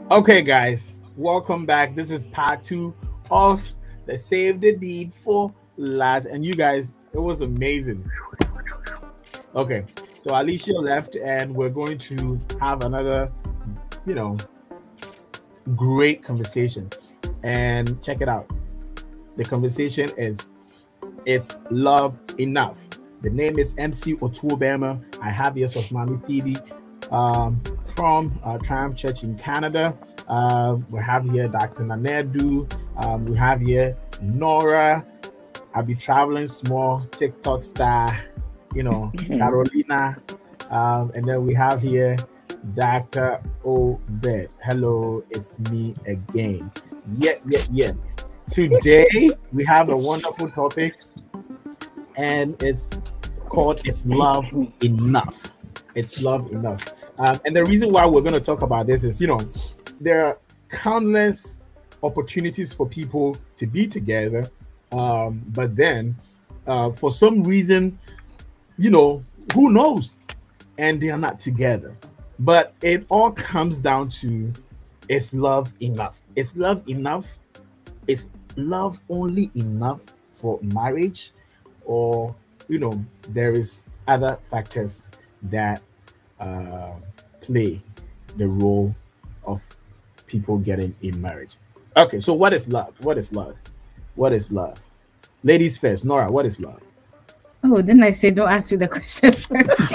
Okay, guys, welcome back. This is part two of the Save the Deed for Last. And you guys, it was amazing. Okay, so Alicia left, and we're going to have another, you know, great conversation. And check it out. The conversation is love enough? The name is MC Otuobema. I have here of Mami Phoebe from Triumph Church in Canada. We have here Dr. Nanedu. We have here Nora. I'll be traveling small, TikTok star, Carolina. And then we have here Dr. Obed. Hello, it's me again. Yeah. Today we have a wonderful topic, and it's called "It's Love Enough." It's love enough. And the reason why we're going to talk about this is, there are countless opportunities for people to be together, but then for some reason, who knows, and they are not together. But it all comes down to, is love enough? Is love enough? Is love only enough for marriage, or there is other factors that play the role of people getting in marriage? Okay, so what is love? What is love? What is love? Ladies first. Nora, what is love? Oh, didn't I say don't ask me the question first?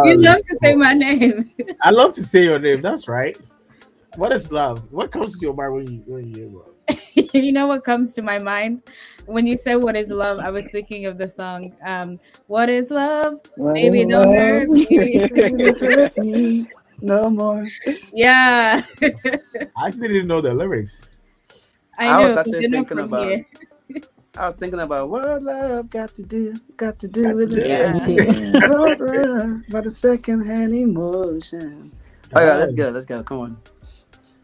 You love to say my name. I love to say your name. That's right. What is love? What comes to your mind when you hear love? You know what comes to my mind when you said what is love? I was thinking of the song "What is Love?" Baby, don't hurt me no more. Yeah. I actually didn't know the lyrics. I was know. actually thinking about. I was thinking about what love got to do with the about the second-hand emotion. Oh yeah, let's go. Come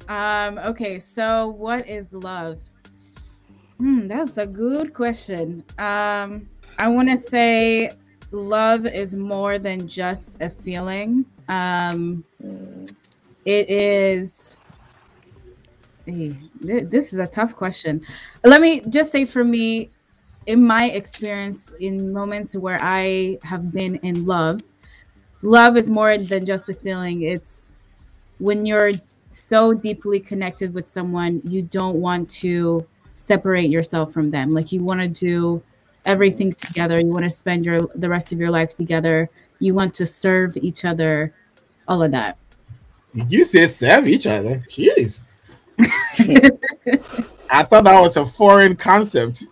on. Okay, so what is love? That's a good question. I want to say love is more than just a feeling. It is. This is a tough question. Let me just say, for me, in my experience, in moments where I have been in love is more than just a feeling. It's when you're so deeply connected with someone, you don't want to separate yourself from them. Like, you want to do everything together. You want to spend the rest of your life together. You want to serve each other, all of that. Did you say serve each other? Jeez. I thought that was a foreign concept.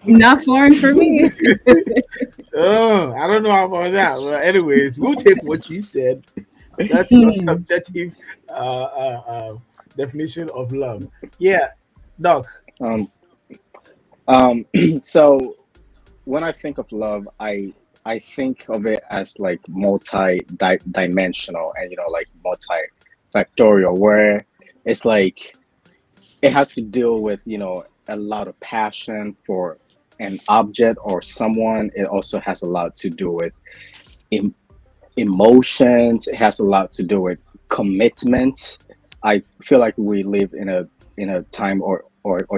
Not foreign for me. Oh, I don't know about that. Well, anyways, we'll take what you said. That's your subjective definition of love. Yeah, Doc. So when I think of love, I think of it as like multi-dimensional and like multifactorial, where it's like it has to deal with a lot of passion for an object or someone. It also has a lot to do with emotions. It has a lot to do with commitment. I feel like we live in a time or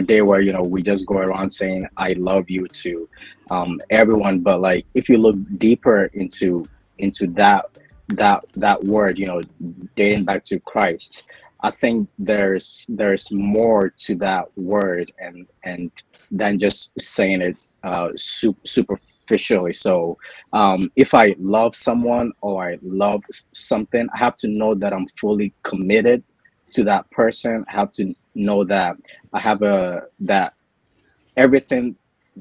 day where we just go around saying I love you to everyone, but like if you look deeper into that word, dating back to Christ, I think there's more to that word and than just saying it superficially. So if I love someone or I love something, I have to know that I'm fully committed to that person. I have to know that I have that everything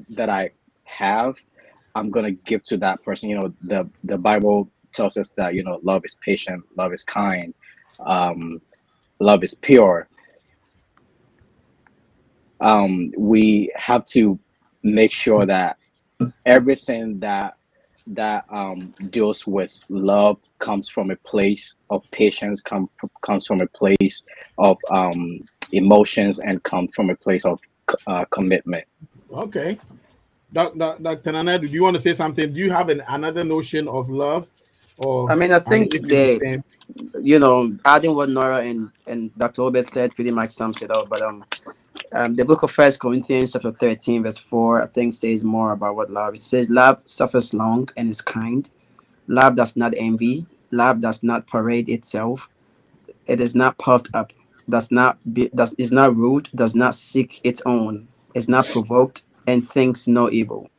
that I have, I'm gonna give to that person. The Bible tells us that love is patient, love is kind, love is pure. We have to make sure that everything that deals with love comes from a place of patience, comes from a place of emotions, and comes from a place of commitment. Okay. Dr. Nana, do you want to say something? Do you have another notion of love Or I mean, I I mean, think if it's the they, same. adding what Nora and Dr. Obed said pretty much sums it up. But the book of First Corinthians chapter 13 verse 4 I think says more about what love. It says love suffers long and is kind. Love does not envy. Love does not parade itself. It is not puffed up. Does is not rude. Does not seek its own. Is not provoked and thinks no evil.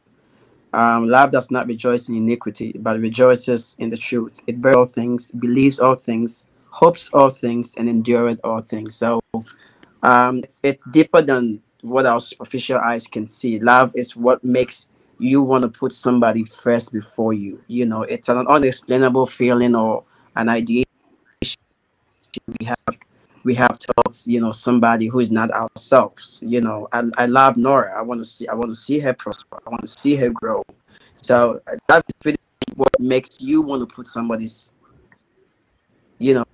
Love does not rejoice in iniquity, but rejoices in the truth. It bears all things, believes all things, hopes all things, and endureth all things. So it's deeper than what our superficial eyes can see. Love is what makes you want to put somebody first before you. It's an unexplainable feeling or an idea we have we have towards somebody who is not ourselves. I love Nora. I want to see her prosper. I want to see her grow. So that is pretty what makes you want to put somebody's you know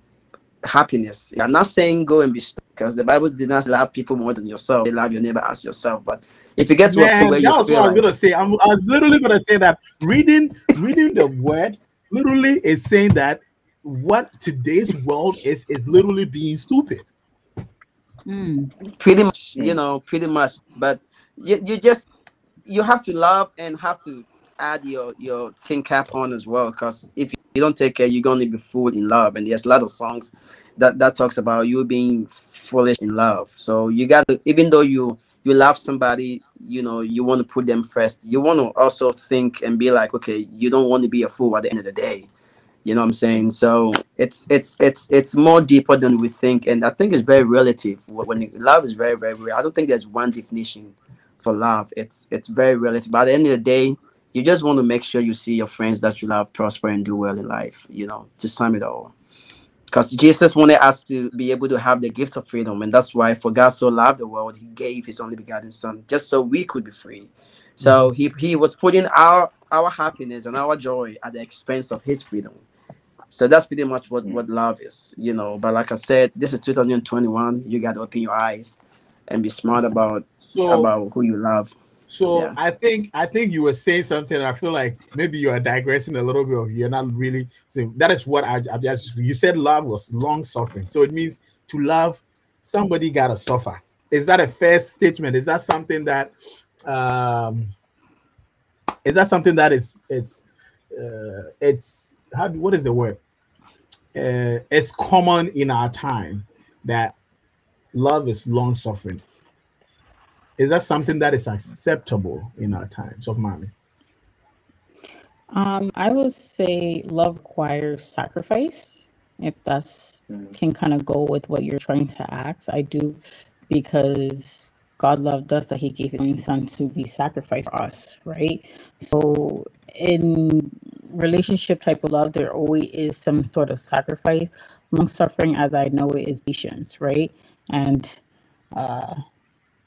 happiness. I'm not saying go and be stupid, because the Bible did not love people more than yourself. They love your neighbor as yourself. But if you get to a point where Man, you that was what feel I was like, gonna say. I was literally gonna say that reading the word literally is saying that what today's world is literally being stupid. pretty much, Mm. pretty much. But you have to love and have to add your thin cap on as well, because if you don't take care, you're gonna be fooled in love. And there's a lot of songs that talks about you being foolish in love. So you gotta, even though you love somebody, you want to put them first. You want to also think and be like, okay, you don't want to be a fool at the end of the day. You know what I'm saying? So it's more deeper than we think, and I think it's very relative. Love is very, very real. I don't think there's one definition for love. It's very relative. But at the end of the day, you just want to make sure you see your friends that you love prosper and do well in life. To sum it all, because Jesus wanted us to be able to have the gift of freedom, and that's why for God so loved the world, He gave His only begotten Son, just so we could be free. So Mhm. He was putting our happiness and our joy at the expense of His freedom. So that's pretty much what Mm. love is. But like I said, this is 2021. You got to open your eyes and be smart about So who you love. so Yeah. I think you were saying something. I feel like maybe you are digressing a little bit. Of you're not really saying that is what I just you said love was long suffering. So it means to love somebody gotta suffer. Is that a fair statement? Um is that something that is it's what is the word? It's common in our time that love is long suffering. Is that something that is acceptable in our times of mommy? I would say love requires sacrifice, if that's Mm. can kind of go with what you're trying to ask. I do, because God loved us that He gave His only Son to be sacrificed for us, right? So in relationship type of love, there always is some sort of sacrifice. Long suffering, as I know it, is patience, right? And uh,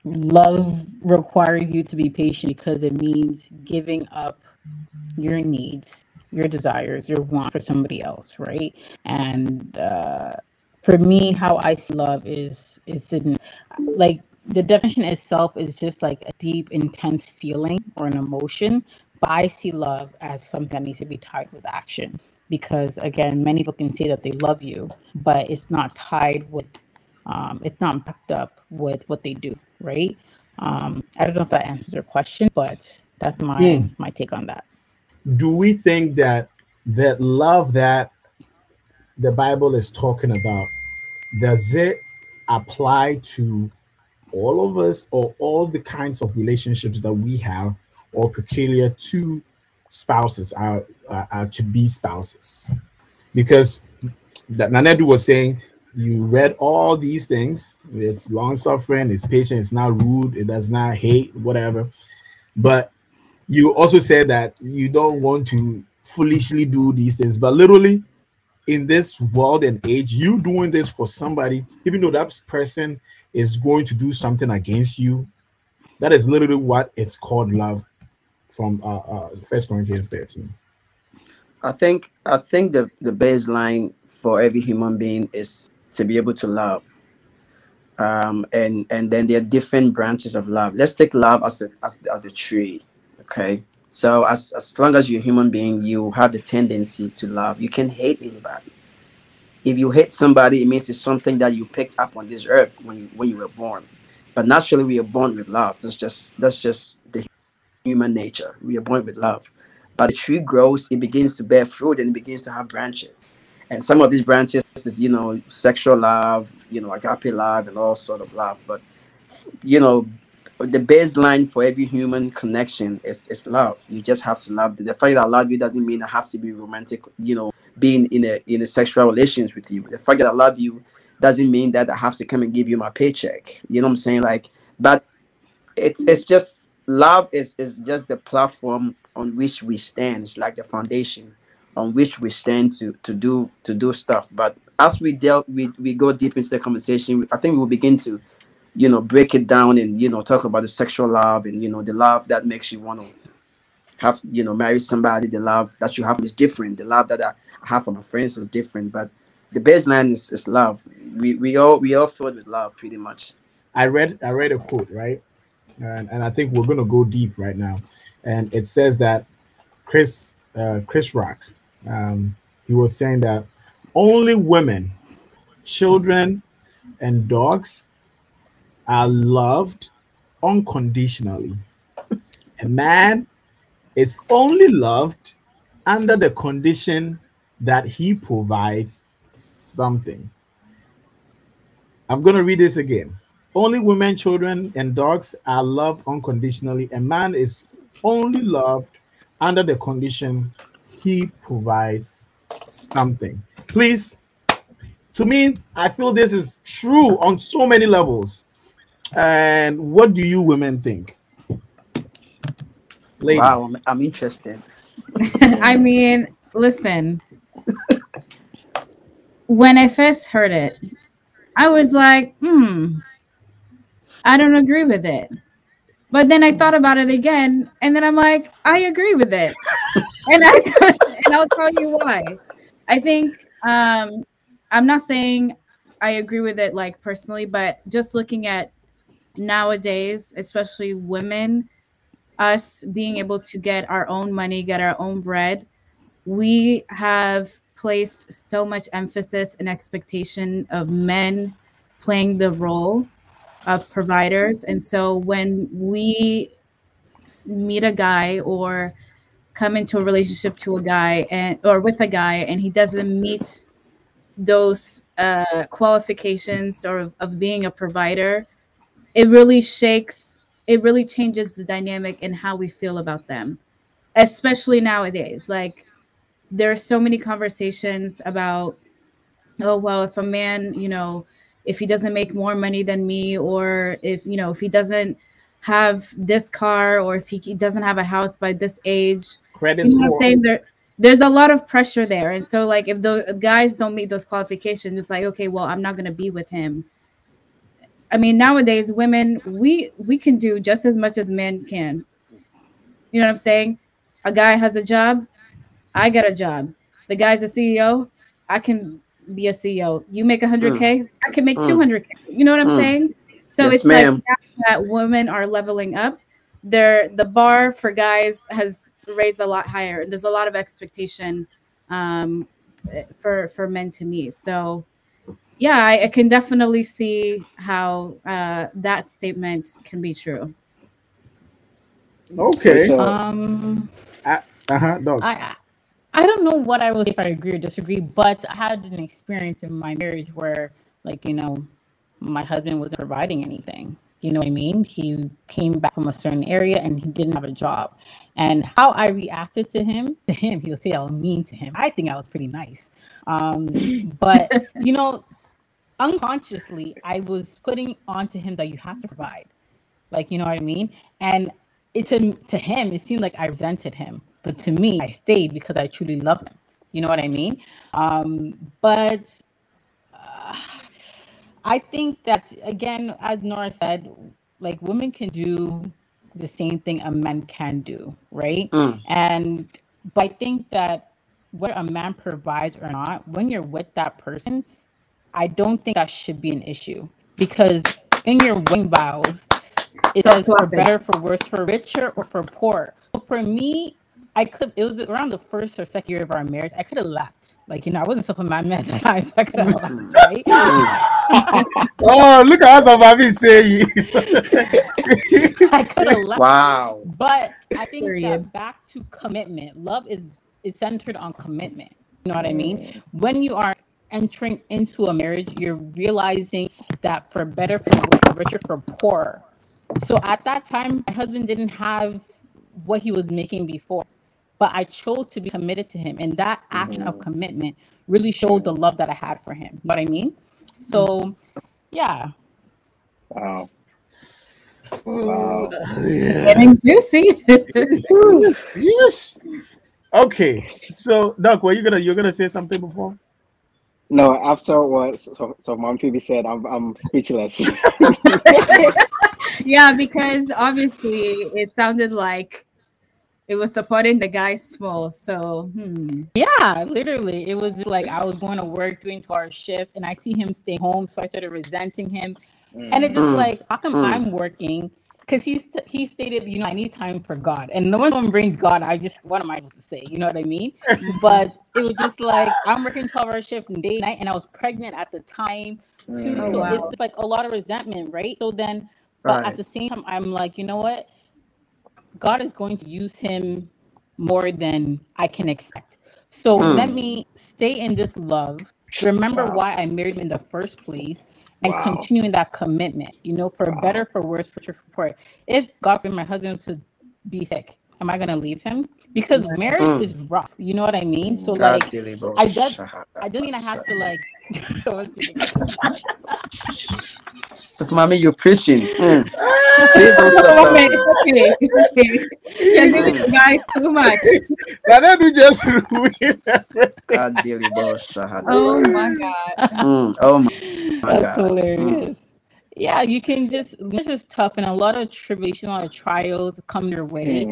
love requires you to be patient because it means giving up your needs, your desires, your want for somebody else, right? And for me, how I see love is it's in, like, the definition itself is just like a deep, intense feeling or an emotion. But I see love as something that needs to be tied with action, because again, many people can say that they love you, but it's not tied with, it's not backed up with what they do, right? I don't know if that answers your question, but that's my take on that. Do we think that love that the Bible is talking about, does it apply to all of us or all the kinds of relationships that we have, or peculiar to spouses, to be spouses? Because that Nanedu was saying, you read all these things. It's long suffering, it's patient, it's not rude, it does not hate, whatever. But you also said that you don't want to foolishly do these things. But literally, in this world and age, you doing this for somebody, even though that person is going to do something against you, that is literally what it's called love from First Corinthians 13. I think the baseline for every human being is to be able to love. And then there are different branches of love. Let's take love as a tree. Okay. So as long as you're a human being, you have the tendency to love. You can hate anybody. If you hate somebody, it means it's something that you picked up on this earth when you were born. But naturally, we are born with love. That's just the human nature. We are born with love. But the tree grows, it begins to bear fruit, and it begins to have branches. And some of these branches is, sexual love, agape love, and all sort of love. But you know, the baseline for every human connection is love. You just have to love. The fact that I love you doesn't mean I have to be romantic, being in a sexual relations with you. The fact that I love you doesn't mean that I have to come and give you my paycheck. You know what I'm saying? Like, but it's just love is just the platform on which we stand. It's like the foundation on which we stand to do stuff. But as we go deep into the conversation, I think we will begin to break it down and talk about the sexual love and the love that makes you want to have marry somebody. The love that you have is different. The love that I have for my friends is different. But the baseline is love. We all filled with love pretty much. I read a quote, right? And I think we're gonna go deep right now. And it says that Chris Rock, he was saying that only women, children, and dogs are loved unconditionally. A man is only loved under the condition that he provides something. I'm going to read this again. Only women, children, and dogs are loved unconditionally. A man is only loved under the condition he provides something. Please, to me, I feel this is true on so many levels. And what do you women think, Wow, ladies? I'm interested. I mean, listen, when I first heard it, I was like, I don't agree with it. But then I thought about it again, and then I'm like, I agree with it. And and I'll tell you why. I think I'm not saying I agree with it like personally, but just looking at nowadays, especially women, us being able to get our own money, get our own bread, we have placed so much emphasis and expectation of men playing the role of providers. And so when we meet a guy or come into a relationship to a guy and or with a guy and he doesn't meet those qualifications or of being a provider, it really changes the dynamic and how we feel about them, especially nowadays. Like, there's so many conversations about, oh well, if a man, if he doesn't make more money than me, or if he doesn't have this car, or if he doesn't have a house by this age, Credit you know what I'm score. saying? There's a lot of pressure there. And so, like, if the guys don't meet those qualifications, it's like, okay, well, I'm not going to be with him. I mean, nowadays women, we can do just as much as men can. You know what I'm saying? A guy has a job, I got a job. The guy's a CEO, I can be a CEO. You make Mm, 100K, I can make mm, 200K. You know what I'm mm. saying? So Yes, it's like ma'am. now that women are leveling up, the bar for guys has raised a lot higher, and there's a lot of expectation um, for men to meet. So yeah, I can definitely see how that statement can be true. Okay, Okay. so Um, Dog. I I don't know what I will say if I agree or disagree, but I had an experience in my marriage where, like, my husband wasn't providing anything. You know what I mean? He came back from a certain area and he didn't have a job. And how I reacted to him, he'll say I was mean to him. I think I was pretty nice. But unconsciously, I was putting onto him that you have to provide. Like, you know what I mean? And to him, it seemed like I resented him. But to me, I stayed because I truly love him. You know what I mean? But I think that, again, as Nora said, like, women can do the same thing a man can do, right? Mm, And but I think that whether a man provides or not, when you're with that person, I don't think that should be an issue, because in your wedding vows, it Stop says for clapping. better, for worse, for richer, or for poor. So for me, it was around the first or second year of our marriage. I could have left. Like, I wasn't so man at the time, so I could have left, right? Oh, look at what I'm saying. I could have left. Wow. But I think Period. that back to commitment. Love is centered on commitment. You know what I mean? When you are entering into a marriage, you're realizing that for better, for worse, for richer, for poorer. So at that time, my husband didn't have what he was making before, but I chose to be committed to him. And that action of commitment really showed the love that I had for him. You know what I mean? So, yeah. Wow. Getting juicy. Yes. Okay. So, Doc, you're gonna say something before? No, after what so Mom Phoebe said, I'm speechless. Yeah, because obviously it sounded like it was supporting the guy small. So Yeah, literally. It was like I was going to work, doing 2-hour shift, and I see him stay home. So I started resenting him. And it's just like, how come I'm working? Because he stated, I need time for God. And no one brings God. What am I supposed to say? You know what I mean? But it was just like, I'm working 12-hour shift day and night, and I was pregnant at the time too. Oh, So wow. it's like a lot of resentment, right? So then, but at the same time, I'm like, you know what? God is going to use him more than I can expect. So let me stay in this love. Remember why I married him in the first place, and continue in that commitment, for better, for worse, for richer, for poor. If God forbid my husband to be sick, am I gonna leave him? Because marriage is rough. You know what I mean? So like, I don't mean I have to like. So, mommy, you're preaching. Please don't stop Okay, talking. it's okay. You're giving the guys too much. Now that we just ruin everything. Oh my God. Oh my That's God. hilarious. Yeah, you can just, it's just tough, and a lot of tribulation, a lot of trials come your way.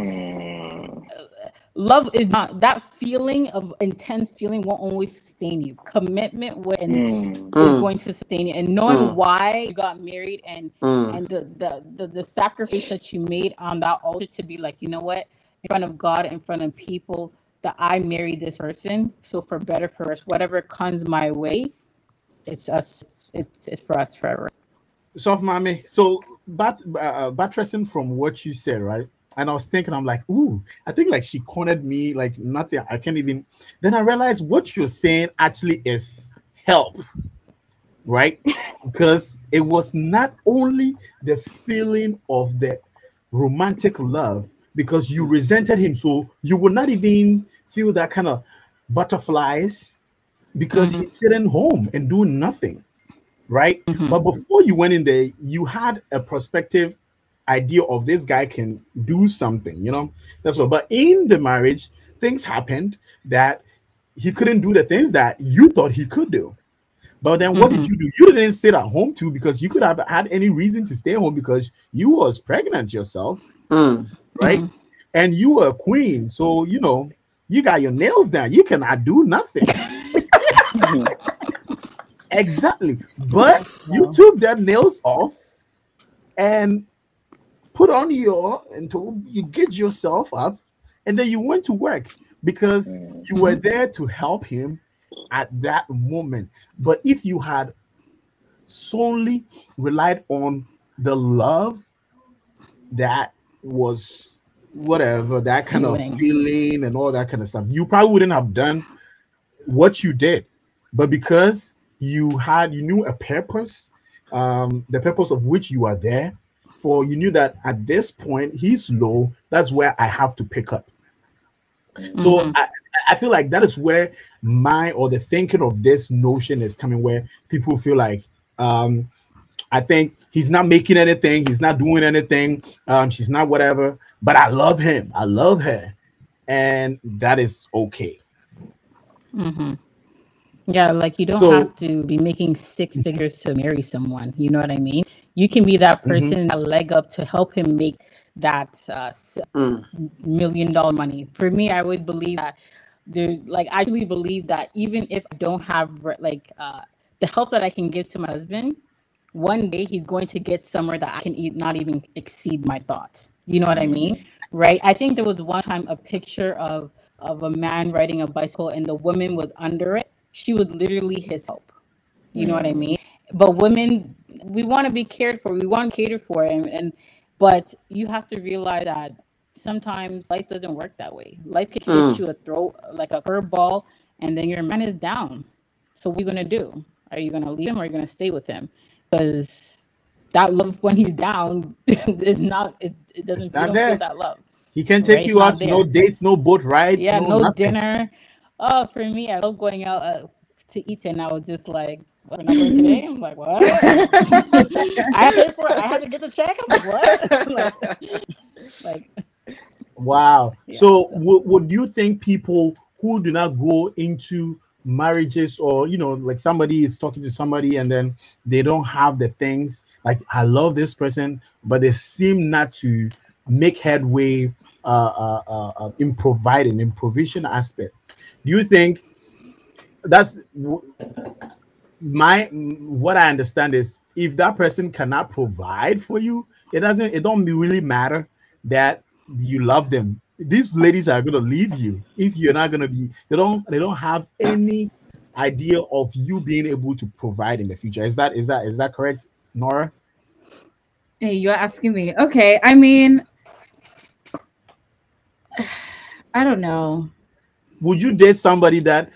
Love is not that feeling of intense feeling won't always sustain you. Commitment is going to sustain you, and knowing why you got married and the sacrifice that you made on that altar to be like, you know what, in front of God, in front of people, that I married this person. So for better, for worse, whatever comes my way, it's us. It's for us forever. Soft mommy. So, buttressing from what you said, right? And I was thinking, I'm like, ooh, I think like she cornered me, like nothing. I can't even. Then I realized what you're saying actually is help, right? Because it was not only the feeling of the romantic love, because you resented him, so you would not even feel that kind of butterflies because he's sitting home and doing nothing, right? But before you went in there, you had a perspective idea of this guy can do something, that's what. But in the marriage, things happened that he couldn't do the things that you thought he could do. But then what did you do? You didn't sit at home too, because you could have had any reason to stay home because you was pregnant yourself, right? And you were a queen, so you got your nails done. You cannot do nothing. Exactly. But you took their nails off and put on until you get yourself up, and then you went to work because you were there to help him at that moment. But if you had solely relied on the love that was whatever, that kind of feeling and all that kind of stuff, you probably wouldn't have done what you did. But because you knew a purpose, the purpose of which you are there for, you knew that at this point he's low, that's where I have to pick up. So I feel like that is where the thinking of this notion is coming, where people feel like, I think he's not making anything, he's not doing anything, she's not whatever, but I love him, I love her, and that is okay. Yeah, like you don't have to be making 6 figures to marry someone. You know what I mean? You can be that person, that leg up to help him make that $1 million money. For me, I would believe that I really believe that even if I don't have the help that I can give to my husband, one day he's going to get somewhere that I can not even exceed my thoughts. You know what I mean? right? I think there was one time a picture of a man riding a bicycle and the woman was under it. She was literally his help. You know what I mean? But women, we want to be cared for. We want to cater for, and but you have to realize that sometimes life doesn't work that way. Life can hit Mm. you a throat like a curveball, and then your man is down. So what are you gonna do? Are you gonna leave him or are you gonna stay with him? Because that love when he's down is not. It It's doesn't. You not don't feel there. that love, He can take right? It's you out not to no there. dates, no boat rides, Yeah, no no nothing. dinner. Oh, for me, I love going out to eat, and I was just like, "What, we're not going today?" I'm like, "What?" I have to pay for it. I have to get the check. I'm like, "What?" like, Wow. yeah. So, So would you think people who do not go into marriages, or like somebody is talking to somebody and then they don't have the things, like I love this person, but they seem not to make headway in providing, in provision aspect. Do you think that's what I understand is, if that person cannot provide for you, it don't really matter that you love them. These ladies are gonna leave you if you're not gonna be. They don't have any idea of you being able to provide in the future. Is that correct, Nora? Hey, you're asking me. Okay, I mean, I don't know. Would you date somebody that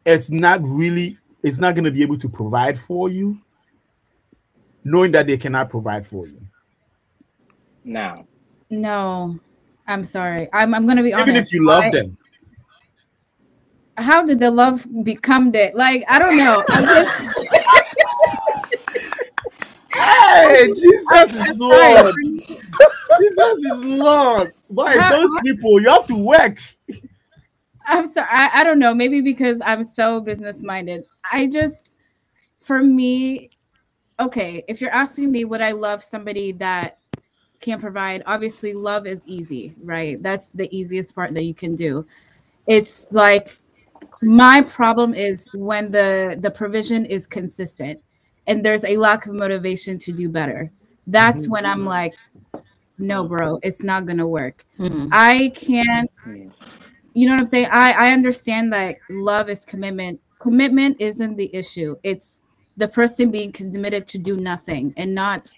it's not gonna be able to provide for you, knowing that they cannot provide for you, Now, No, I'm sorry. I'm gonna be even if honest. you love them? How did the love become that? Like, I don't know. Hey, Jesus is I'm sorry. Lord. Jesus is Lord. Boys, How, don't sleep. Oh, you have to work. I'm sorry. I don't know. Maybe because I'm so business minded. For me, okay, if you're asking me, would I love somebody that can provide? Obviously, love is easy, right? That's the easiest part that you can do. It's like, my problem is when the provision is consistent and there's a lack of motivation to do better. That's Mhm. when I'm like, no, bro, it's not gonna work. mhm. I can't. mm, You know what I'm saying? I understand that love is commitment. Commitment isn't the issue. It's the person being committed to do nothing and not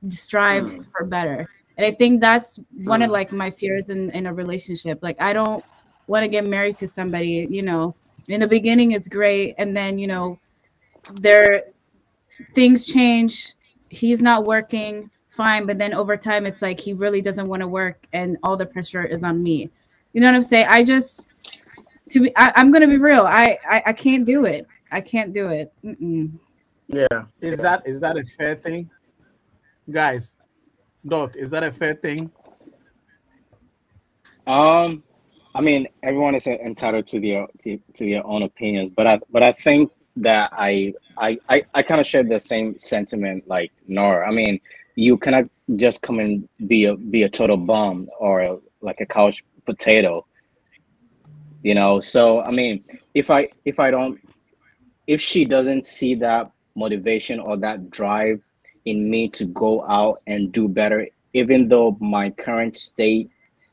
strive mm, for better. And I think that's one of Mm. like my fears in a relationship. Like, I don't want to get married to somebody, in the beginning it's great, and then, there things change. He's not working, fine, but then over time it's like he really doesn't want to work and all the pressure is on me. You know what I'm saying? I'm gonna be real. I can't do it. I can't do it. Mm-mm. Yeah. Is that a fair thing, guys? Doc, is that a fair thing? um, I mean, everyone is entitled to their own opinions, but I think that I kind of share the same sentiment like Nora. I mean, you cannot just come and be a total bum or like a couch potato, you know. So I mean, if I don't if she doesn't see that motivation or that drive in me to go out and do better, even though my current state,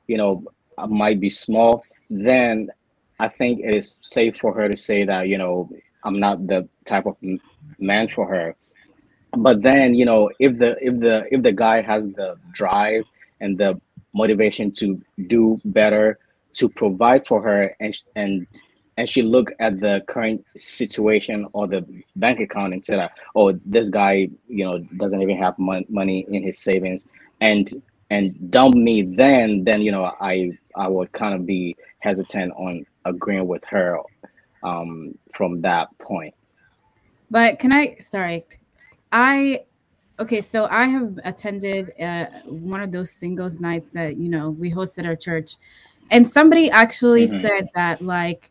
you know, might be small, then I think it is safe for her to say that, I'm not the type of man for her. But then, if the guy has the drive and the motivation to do better, to provide for her, and she look at the current situation or the bank account and say that, oh, this guy, doesn't even have money in his savings, and dump me, then I would kind of be hesitant on agreeing with her from that point. But can I? Sorry, I okay. So I have attended one of those singles nights that we hosted our church, and somebody actually Hmm. said that, like,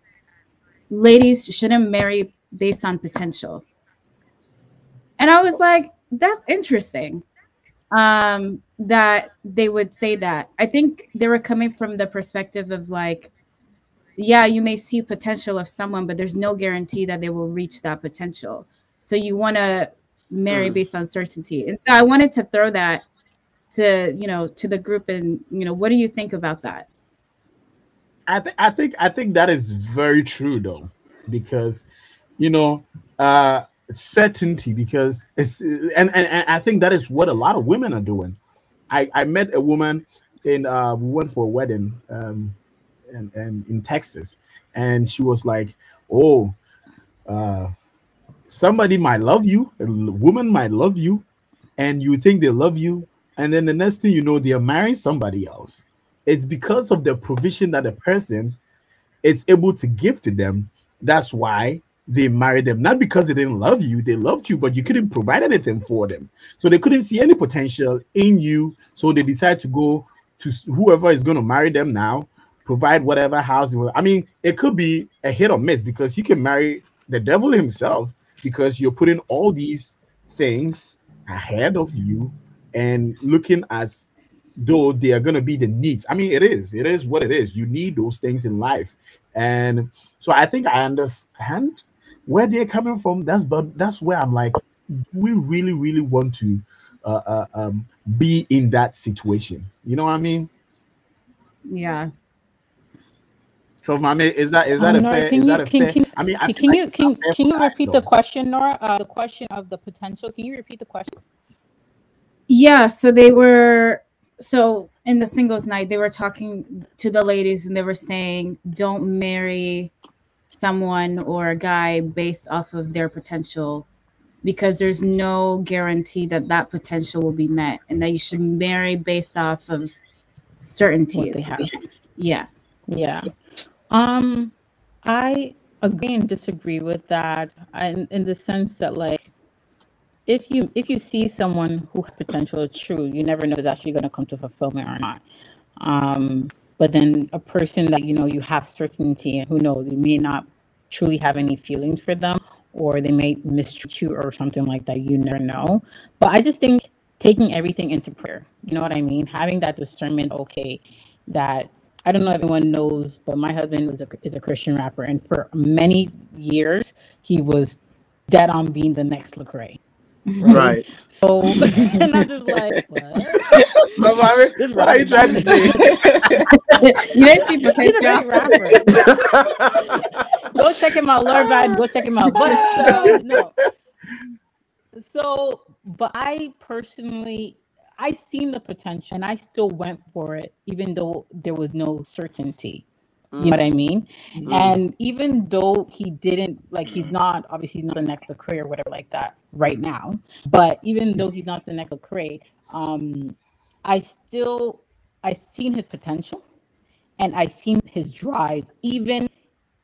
ladies shouldn't marry based on potential, and I was like, that's interesting. That they would say that. I think they were coming from the perspective of, like, yeah, you may see potential of someone, but there's no guarantee that they will reach that potential. So you want to marry Mm. based on certainty. And so I wanted to throw that to, to the group, and what do you think about that? I think that is very true though, because you know uh certainty, because it's and I think that is what a lot of women are doing. I met a woman in we went for a wedding and in Texas, and she was like, oh, uh somebody might love you, a woman might love you, and you think they love you, and then the next thing you know, they are marrying somebody else. It's because of the provision that the person is able to give to them. That's why they married them. Not because they didn't love you, they loved you, but you couldn't provide anything for them. So they couldn't see any potential in you. So they decide to go to whoever is going to marry them now, provide whatever house. I mean, it could be a hit or miss, because you can marry the devil himself, because you're putting all these things ahead of you and looking as though they are going to be the needs. I mean, it is what it is. You need those things in life. And so I think I understand where they're coming from. That's where I'm like, we really, really want to uh, uh, um, be in that situation. You know what I mean? Yeah. So, mommy, is that a Nora, fair? can Is that you a fair? I mean, I feel like it's not fair can for you guys repeat the though. question, Nora? The question of the potential. Can you repeat the question? Yeah, so they were, so in the singles night, they were talking to the ladies, and they were saying, don't marry someone or a guy based off of their potential, because there's no guarantee that that potential will be met, and that you should marry based off of What certainties. they have? Yeah. Yeah. Um, I agree and disagree with that, in the sense that, like, if you see someone who has potential, it's true. You never know if it's actually going to come to fulfillment or not. But then a person that you have certainty, and who knows, you may not truly have any feelings for them, or they may mistreat you or something like that. You never know. But I just think taking everything into prayer. You know what I mean? Having that discernment. Okay, that I don't know if everyone knows, but my husband is a Christian rapper, and for many years he was dead on being the next Lecrae, right? Right. So, and I'm just like, what? So, mommy, This what are you rapper trying to doesn't say? exist. You didn't see He's a great potential. rapper. Go check him out, Lord Bad. Go check him out. But no. So, but I personally, I seen the potential, and I still went for it, even though there was no certainty. You know what Mm, I mean? mm, And even though he didn't, like, he's not, obviously, he's not the next career or whatever like that right now. But even though he's not the next career, um, I still, I seen his potential, and I seen his drive, even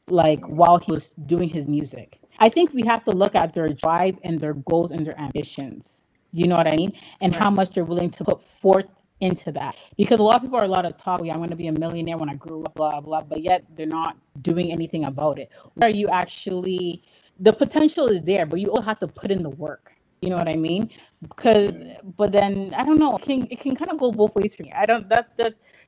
like while he was doing his music. I think we have to look at their drive and their goals and their ambitions. You know what I mean? And how Right. much they're willing to put forth into that. Because a lot of people are a lot of talk, yeah, I'm going to be a millionaire when I grew up, blah, blah, but yet they're not doing anything about it. Where you actually, the potential is there, but you all have to put in the work. You know what I mean? Because, but then I don't know. It can kind of go both ways for me. I don't that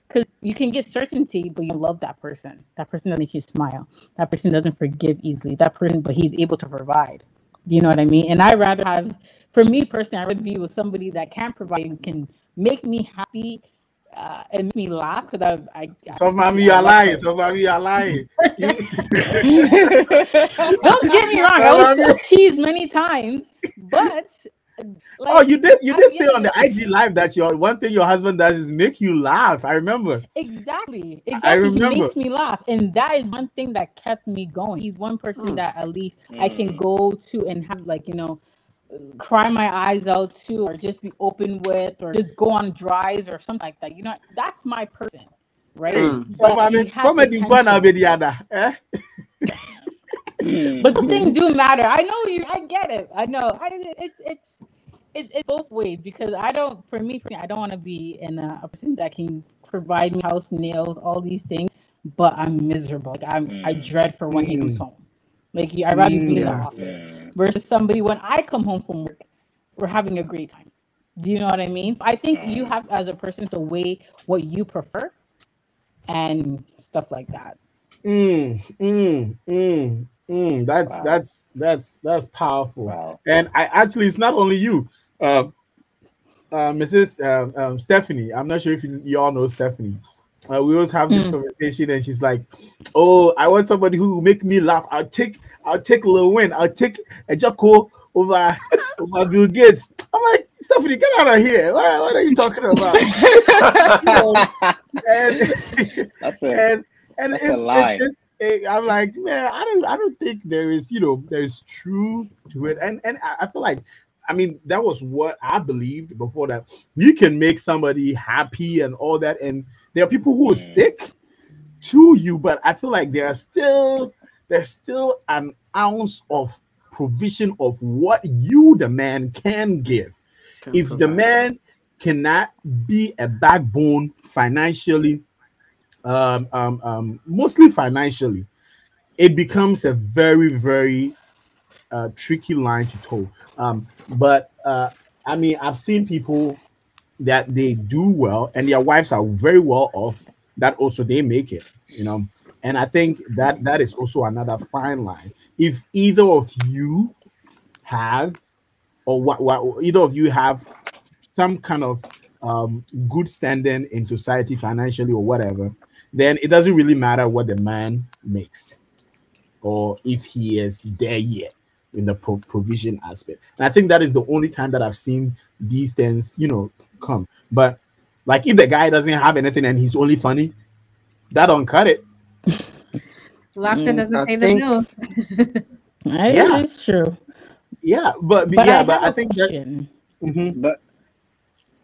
because you can get certainty, but you don't love that person. That person doesn't make you smile. That person doesn't forgive easily. That person, but he's able to provide. Do you know what I mean? And I rather have, for me personally, I'd rather be with somebody that can provide and can make me happy, and make me laugh, because So, mommy, I you're love lying. her. So, mommy, you're lying. You, Don't get me wrong. I so, was mommy. still cheesed many times, but Oh, like you at did the say end of on the the IG live that your one thing your husband does is make you laugh. I remember. exactly, I exactly. He remember. makes me laugh, and that is one thing that kept me going. He's one person mm. that at least I can go to and have, like, cry my eyes out to, or just be open with, or just go on drives or something like that. That's my person, right? Hey, Mm. so But mommy, he had come and potential. be the other. Eh? But those things do matter. I know you. I get it. I know. It's both ways, because I don't. For me, personally, I don't want to be in a person that can provide me house, nails, all these things, but I'm miserable. Like, I dread for when he comes Mm, home. Like, I'd rather you be in the mm. office versus somebody when I come home from work, we're having a great time. Do you know what I mean? I think you have, as a person, to weigh what you prefer and stuff like that. That's Wow. that's powerful. Wow. And I actually, it's not only you. Uh, Mrs. Stephanie. I'm not sure if you all know Stephanie. We always have this Mm. conversation, and she's like, "Oh, I want somebody who will make me laugh. I'll take Lil Wayne. I'll take a Jacko over Bill Gates." I'm like, Stephanie, get out of here. What are you talking about? You know, and That's a and and that's a lie. I'm like, man, I don't think there is, there's true to it, and I feel like, I mean, that was what I believed before, that you can make somebody happy and all that, and there are people who will Mm, stick to you, but I feel like there's still an ounce of provision of what you, the man, can give. Can If the provide. man cannot be a backbone financially, mostly financially, it becomes a very, very tricky line to toe. But I mean, I've seen people that they do well and their wives are very well off, that also they make it, and I think that that is also another fine line. If either of you have, or what either of you have some kind of good standing in society financially or whatever, then it doesn't really matter what the man makes or if he is there yet in the provision aspect. And I think that is the only time that I've seen these things, come. But like, if the guy doesn't have anything and he's only funny, that don't cut it. Laughter doesn't I pay the think bills. It Yeah, is true. yeah, but But yeah, I but have I a think that. question. Mhm. but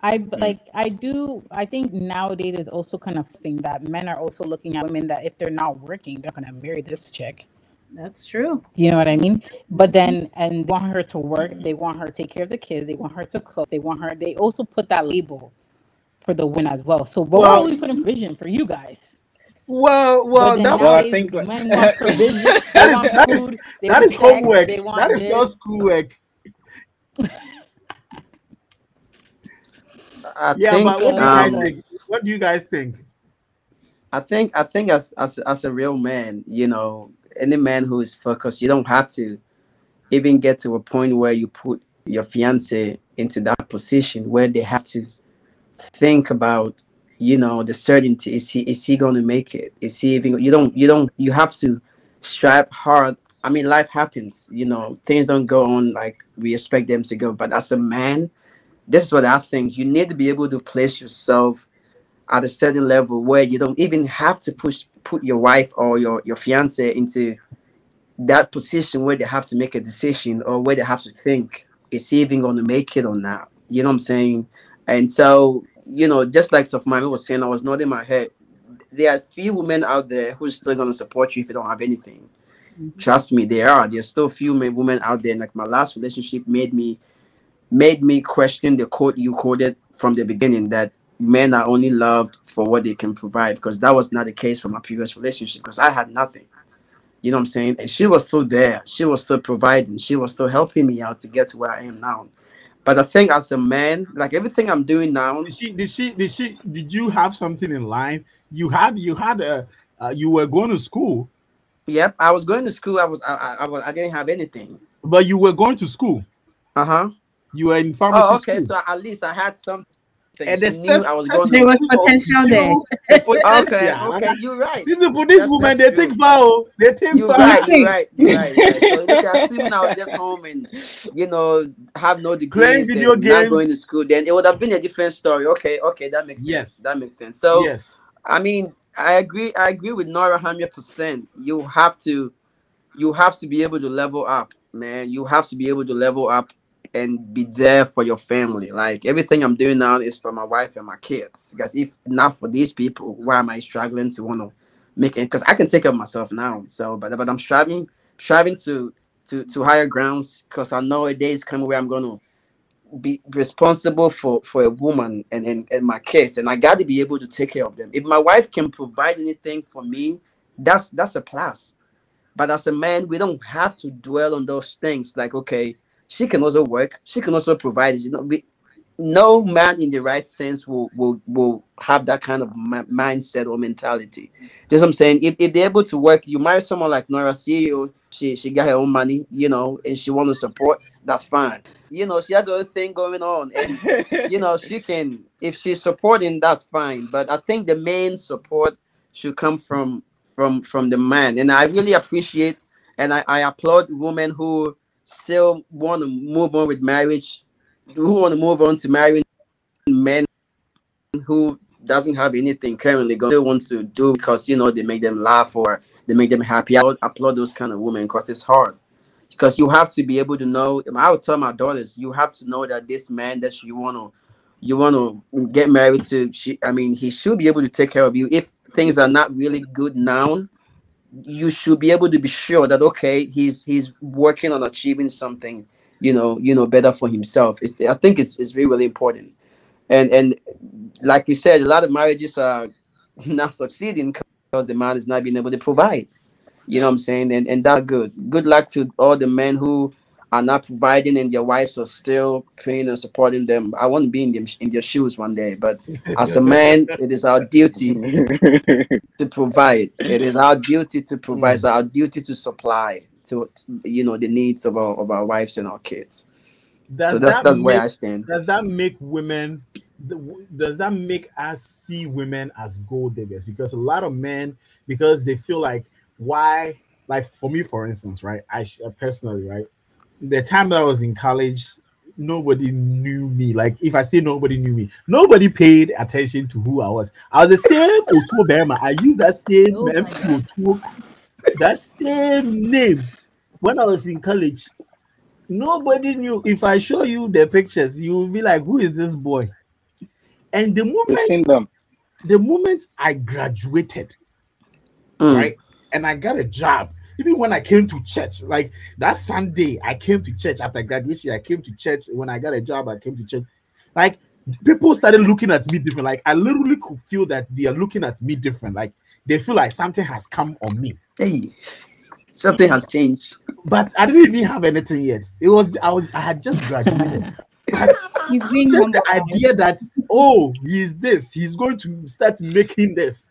mm, I think nowadays is also kind of flipping, that men are also looking at women that if they're not working, they're gonna marry this chick. That's true. You know what I mean? But Mhm. then, and they want her to work, mm, they want her to take care of the kids, they want her to cook, they also put that label for the women as well. So, but we're Well, only putting provision for you guys. well, But then that well, I nowadays, think like men want provision, they that is want that is food, they that want is sex, homework. they That want is not this. schoolwork. I Yeah, but think what do you guys So, think? What do you guys think? I think as a real man, any man who is focused, you don't have to even get to a point where you put your fiance into that position where they have to think about, the certainty. Is he going to make it? Is he even? You have to strive hard. I mean, life happens. Things don't go on like we expect them to go. But as a man, this is what I think. You need to be able to place yourself at a certain level where you don't even have to put your wife or your fiance into that position where they have to make a decision or where they have to think, is he even going to make it or not? You know what I'm saying? And so, just like Sofmami was saying, I was nodding my head. There are few women out there who's still going to support you if you don't have anything. Mhm. Trust me, there are. There's still few women out there. Like my last relationship made me question the quote you quoted from the beginning, that men are only loved for what they can provide, because that was not the case for my previous relationship, because I had nothing. You know what I'm saying? And she was still there. She was still providing. She was still helping me out to get to where I am now. But I think as a man, like everything I'm doing now, Did you have something in line? You had a you were going to school, yep, I was going to school. I didn't have anything. but you were going to school. Uh-huh. You were in Oh, pharmacy okay. school, So at least I had something. and She there's knew I was going certain There to. was level of potential there. you, the Okay, potential. okay, you're right. These That's women, that's they take true. foul. They take You're foul. You right. You're think? right. You're right. You're right. So look, assuming I was just home and have no Playing degrees video and not going to games. school, then it would have been a different story. Okay, okay, that makes sense. Yes, That makes sense. So, yes, I mean, I agree. I agree with Nora 100%. You have to be able to level up, man. You have to be able to level up and be there for your family. Like everything I'm doing now is for my wife and my kids. Because if not for these people, why am I struggling to want to make it? Because I can take care of myself now. So, but I'm striving to higher grounds, because I know a day is coming where I'm gonna be responsible for a woman and my kids, and I got to be able to take care of them. If my wife can provide anything for me, that's a plus. But as a man, we don't have to dwell on those things. Like, okay, she can also work. She can also provide. No man in the right sense will have that kind of mindset or mentality. Just what I'm saying. If they're able to work, you marry someone like Nora CEO. She got her own money, and she want to support. that's fine. You know, she has her own thing going on, and you know, she can, if she's supporting, that's fine. But I think the main support should come from the man. And I really appreciate and I applaud women who still want to move on with marriage, who want to move on to marrying men who doesn't have anything currently going, still want to do because you know they make them laugh or they make them happy. I would applaud those kind of women because it's hard. Because you have to be able to know. I would tell my daughters, you have to know that this man that you want to get married to, I mean, he should be able to take care of you. If things are not really good now, you should be able to be sure that okay, he's working on achieving something, better for himself. I think it's really really important. And like we said, a lot of marriages are not succeeding because the man is not being able to provide. You know what I'm saying? And that's good. Good luck to all the men who are not providing and their wives are still praying and supporting them. I want to be in their shoes one day. But as a man, it is our duty to provide. It is our duty to provide. It's our duty to supply to the needs of our wives and our kids. So that's where I stand. Does that make women? Does that make us see women as gold diggers? Because a lot of men, because they feel like, why? Like for me, for instance, right? Personally, right? The time that I was in college, nobody knew me. Like if I say nobody knew me, nobody paid attention to who I was. I was the same Otuo Berma. I used that same MC Otuo, that same name when I was in college. Nobody knew. If I show you the pictures, you will be like, "Who is this boy?" And the moment I graduated, right, and I got a job, even when I came to church, like that Sunday, I came to church after graduation. I came to church. When I got a job, I came to church. Like people started looking at me different. Like I literally could feel that they are looking at me different. Like they feel like something has come on me. Hey, something has changed. But I didn't even have anything yet. I had just graduated. But just the idea that he's going to start making this.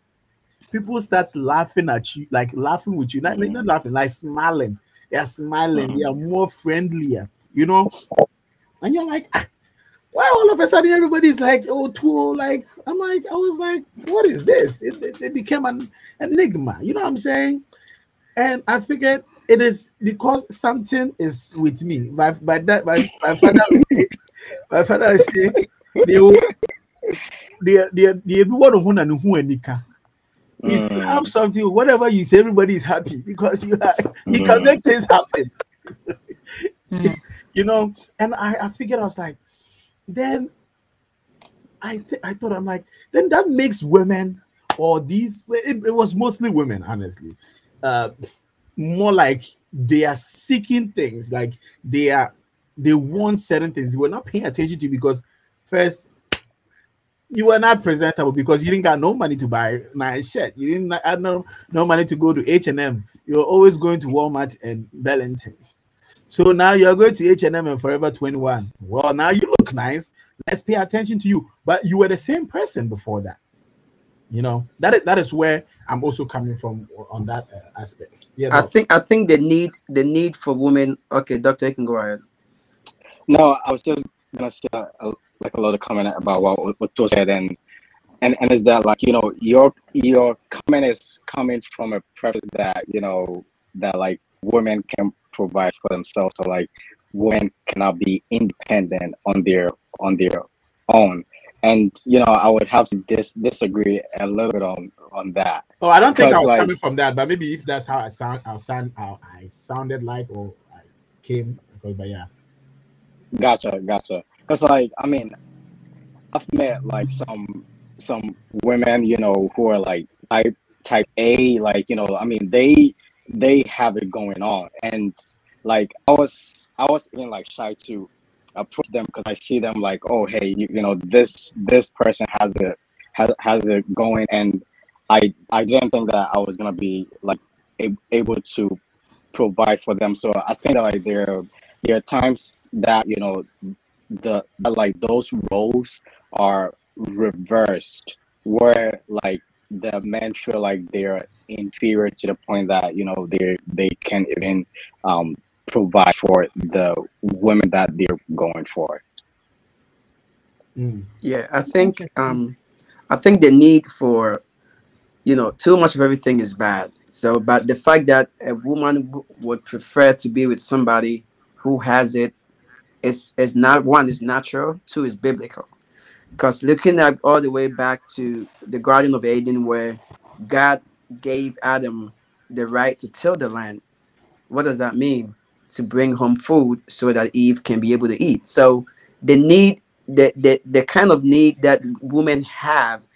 People start laughing at you, like laughing with you, not laughing, like smiling. They're smiling. They are more friendlier, And you're like, why all of a sudden everybody's like, like I was like, what is this? It became an enigma. You know what I'm saying? And I figured it is because something is with me. My father will say, if you have something, whatever you say, everybody is happy because you can make things happen. And I figured, I was like, then I thought, I'm like, then that makes women, or these, it was mostly women, honestly, more like they are seeking things, like they want certain things. They were not paying attention to, because first, you were not presentable because you didn't got no money to buy nice shirt. You didn't have no money to go to H&M. You're always going to Walmart and Burlington. So now you're going to H&M and Forever 21. Well, now you look nice. Let's pay attention to you. But you were the same person before that. That is where I'm also coming from on that aspect. Yeah, I think the need for women. Okay, doctor, you can go ahead. No, I was just gonna say like a lot of comment about what Toast said, and is that, like, your comment is coming from a preface that that like women can provide for themselves, or like women cannot be independent on their own. And I would have to disagree a little bit on that. Oh, I don't think I was coming from that, but maybe if that's how I sounded like, or I came, but yeah. Gotcha. Because I mean, I've met like some women, who are like type A, like I mean, they have it going on, and like I was even like shy to approach them because I see them like, oh hey, this person has it going, and I didn't think that I was gonna be like able to provide for them. So I think that like there are times that like those roles are reversed, where like the men feel like they're inferior to the point that they can't even provide for the women that they're going for. Yeah, I think the need for, too much of everything is bad. So, but the fact that a woman would prefer to be with somebody who has it is not, one, is natural, two, is biblical. Because looking at all the way back to the Garden of Eden, where God gave Adam the right to till the land, what does that mean? To bring home food so that Eve can be able to eat. So the need, the kind of need that women have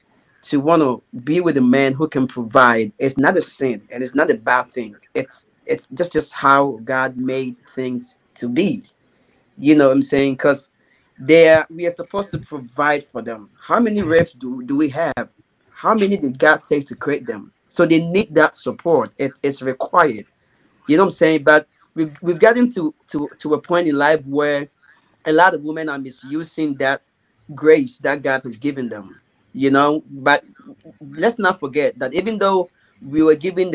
to want to be with a man who can provide, is not a sin and it's not a bad thing. It's just how God made things to be. You know what I'm saying? Because we are supposed to provide for them. How many reps do we have? How many did God take to create them? So they need that support. It's required. You know what I'm saying? But we've gotten to a point in life where a lot of women are misusing that grace that God has given them. But let's not forget that even though we were given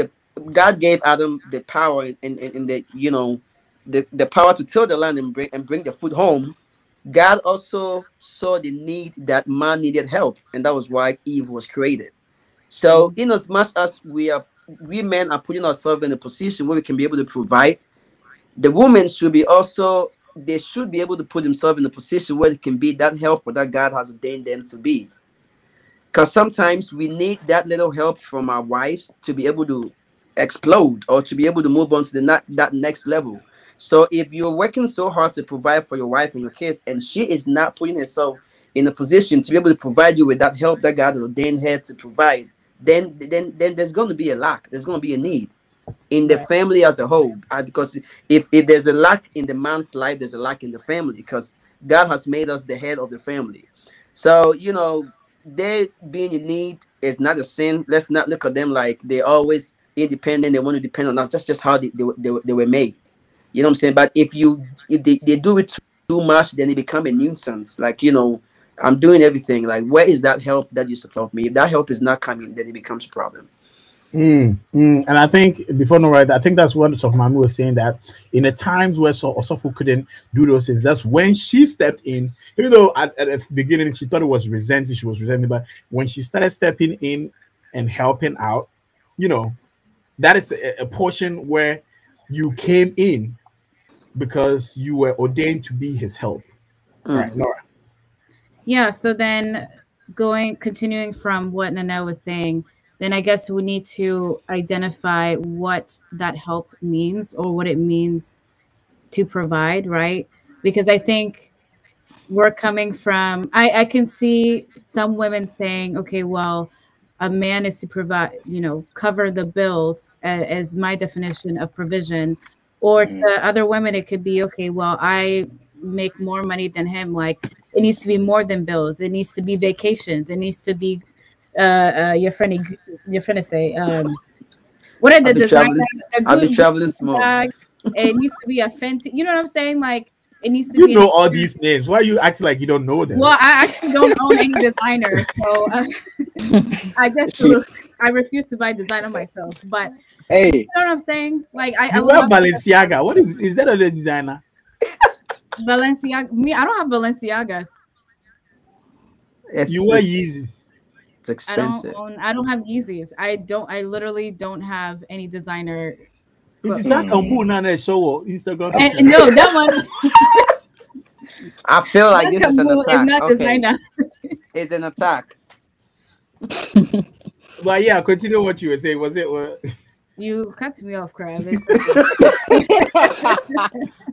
God gave Adam the power in the the power to till the land and bring the food home. God also saw the need that man needed help, and that was why Eve was created. So, in as much as we men are putting ourselves in a position where we can be able to provide, the women should be also, they should be able to put themselves in a position where they can be that helper that God has ordained them to be. Because sometimes we need that little help from our wives to be able to explode or to be able to move on to that next level. So if you're working so hard to provide for your wife and your kids, and she is not putting herself in a position to be able to provide you with that help that God ordained her to provide, then there's going to be a lack. There's going to be a need in the family as a whole. Because if there's a lack in the man's life, there's a lack in the family, because God has made us the head of the family. So, they being in need is not a sin. Let's not look at them like they're always independent. They want to depend on us. That's just how they were made. You know what I'm saying? But if they do it too much, then it become a nuisance. Like, I'm doing everything. Like, where is that help that you support me? If that help is not coming, then it becomes a problem. And I think before no right, I think that's what Sofmami was saying, that in the times where Osofu couldn't do those things, that's when she stepped in. Even though at the beginning she thought it was resented, she was resented, but when she started stepping in and helping out, that is a portion where you came in because you were ordained to be his help. Right, Nora? Yeah, so then continuing from what Nana was saying, then I guess we need to identify what that help means, or what it means to provide, right? Because I think we're coming from, I can see some women saying, okay, well, a man is to provide, cover the bills, as my definition of provision. Or to other women, it could be, okay, well, I make more money than him. Like, it needs to be more than bills. It needs to be vacations. It needs to be your friend say, what are the design? I'll be traveling small. It needs to be a Fenty. You know what I'm saying? Like, it needs to you be. You know all these names. Why are you acting like you don't know them? Well, I actually don't own any designers, so I guess I refuse to buy designer myself. But hey, you know what I'm saying? Like, I wear Balenciaga. What is that other designer? Balenciaga. Me, I don't have Balenciagas. You wear Yeezys. It's expensive. I don't have Yeezys. I literally don't have any designer. It is like a show Instagram. No, that one. I feel like this is an attack. Not designer. It's an attack. But yeah, continue what you were saying. Was it? You cut me off, Crab.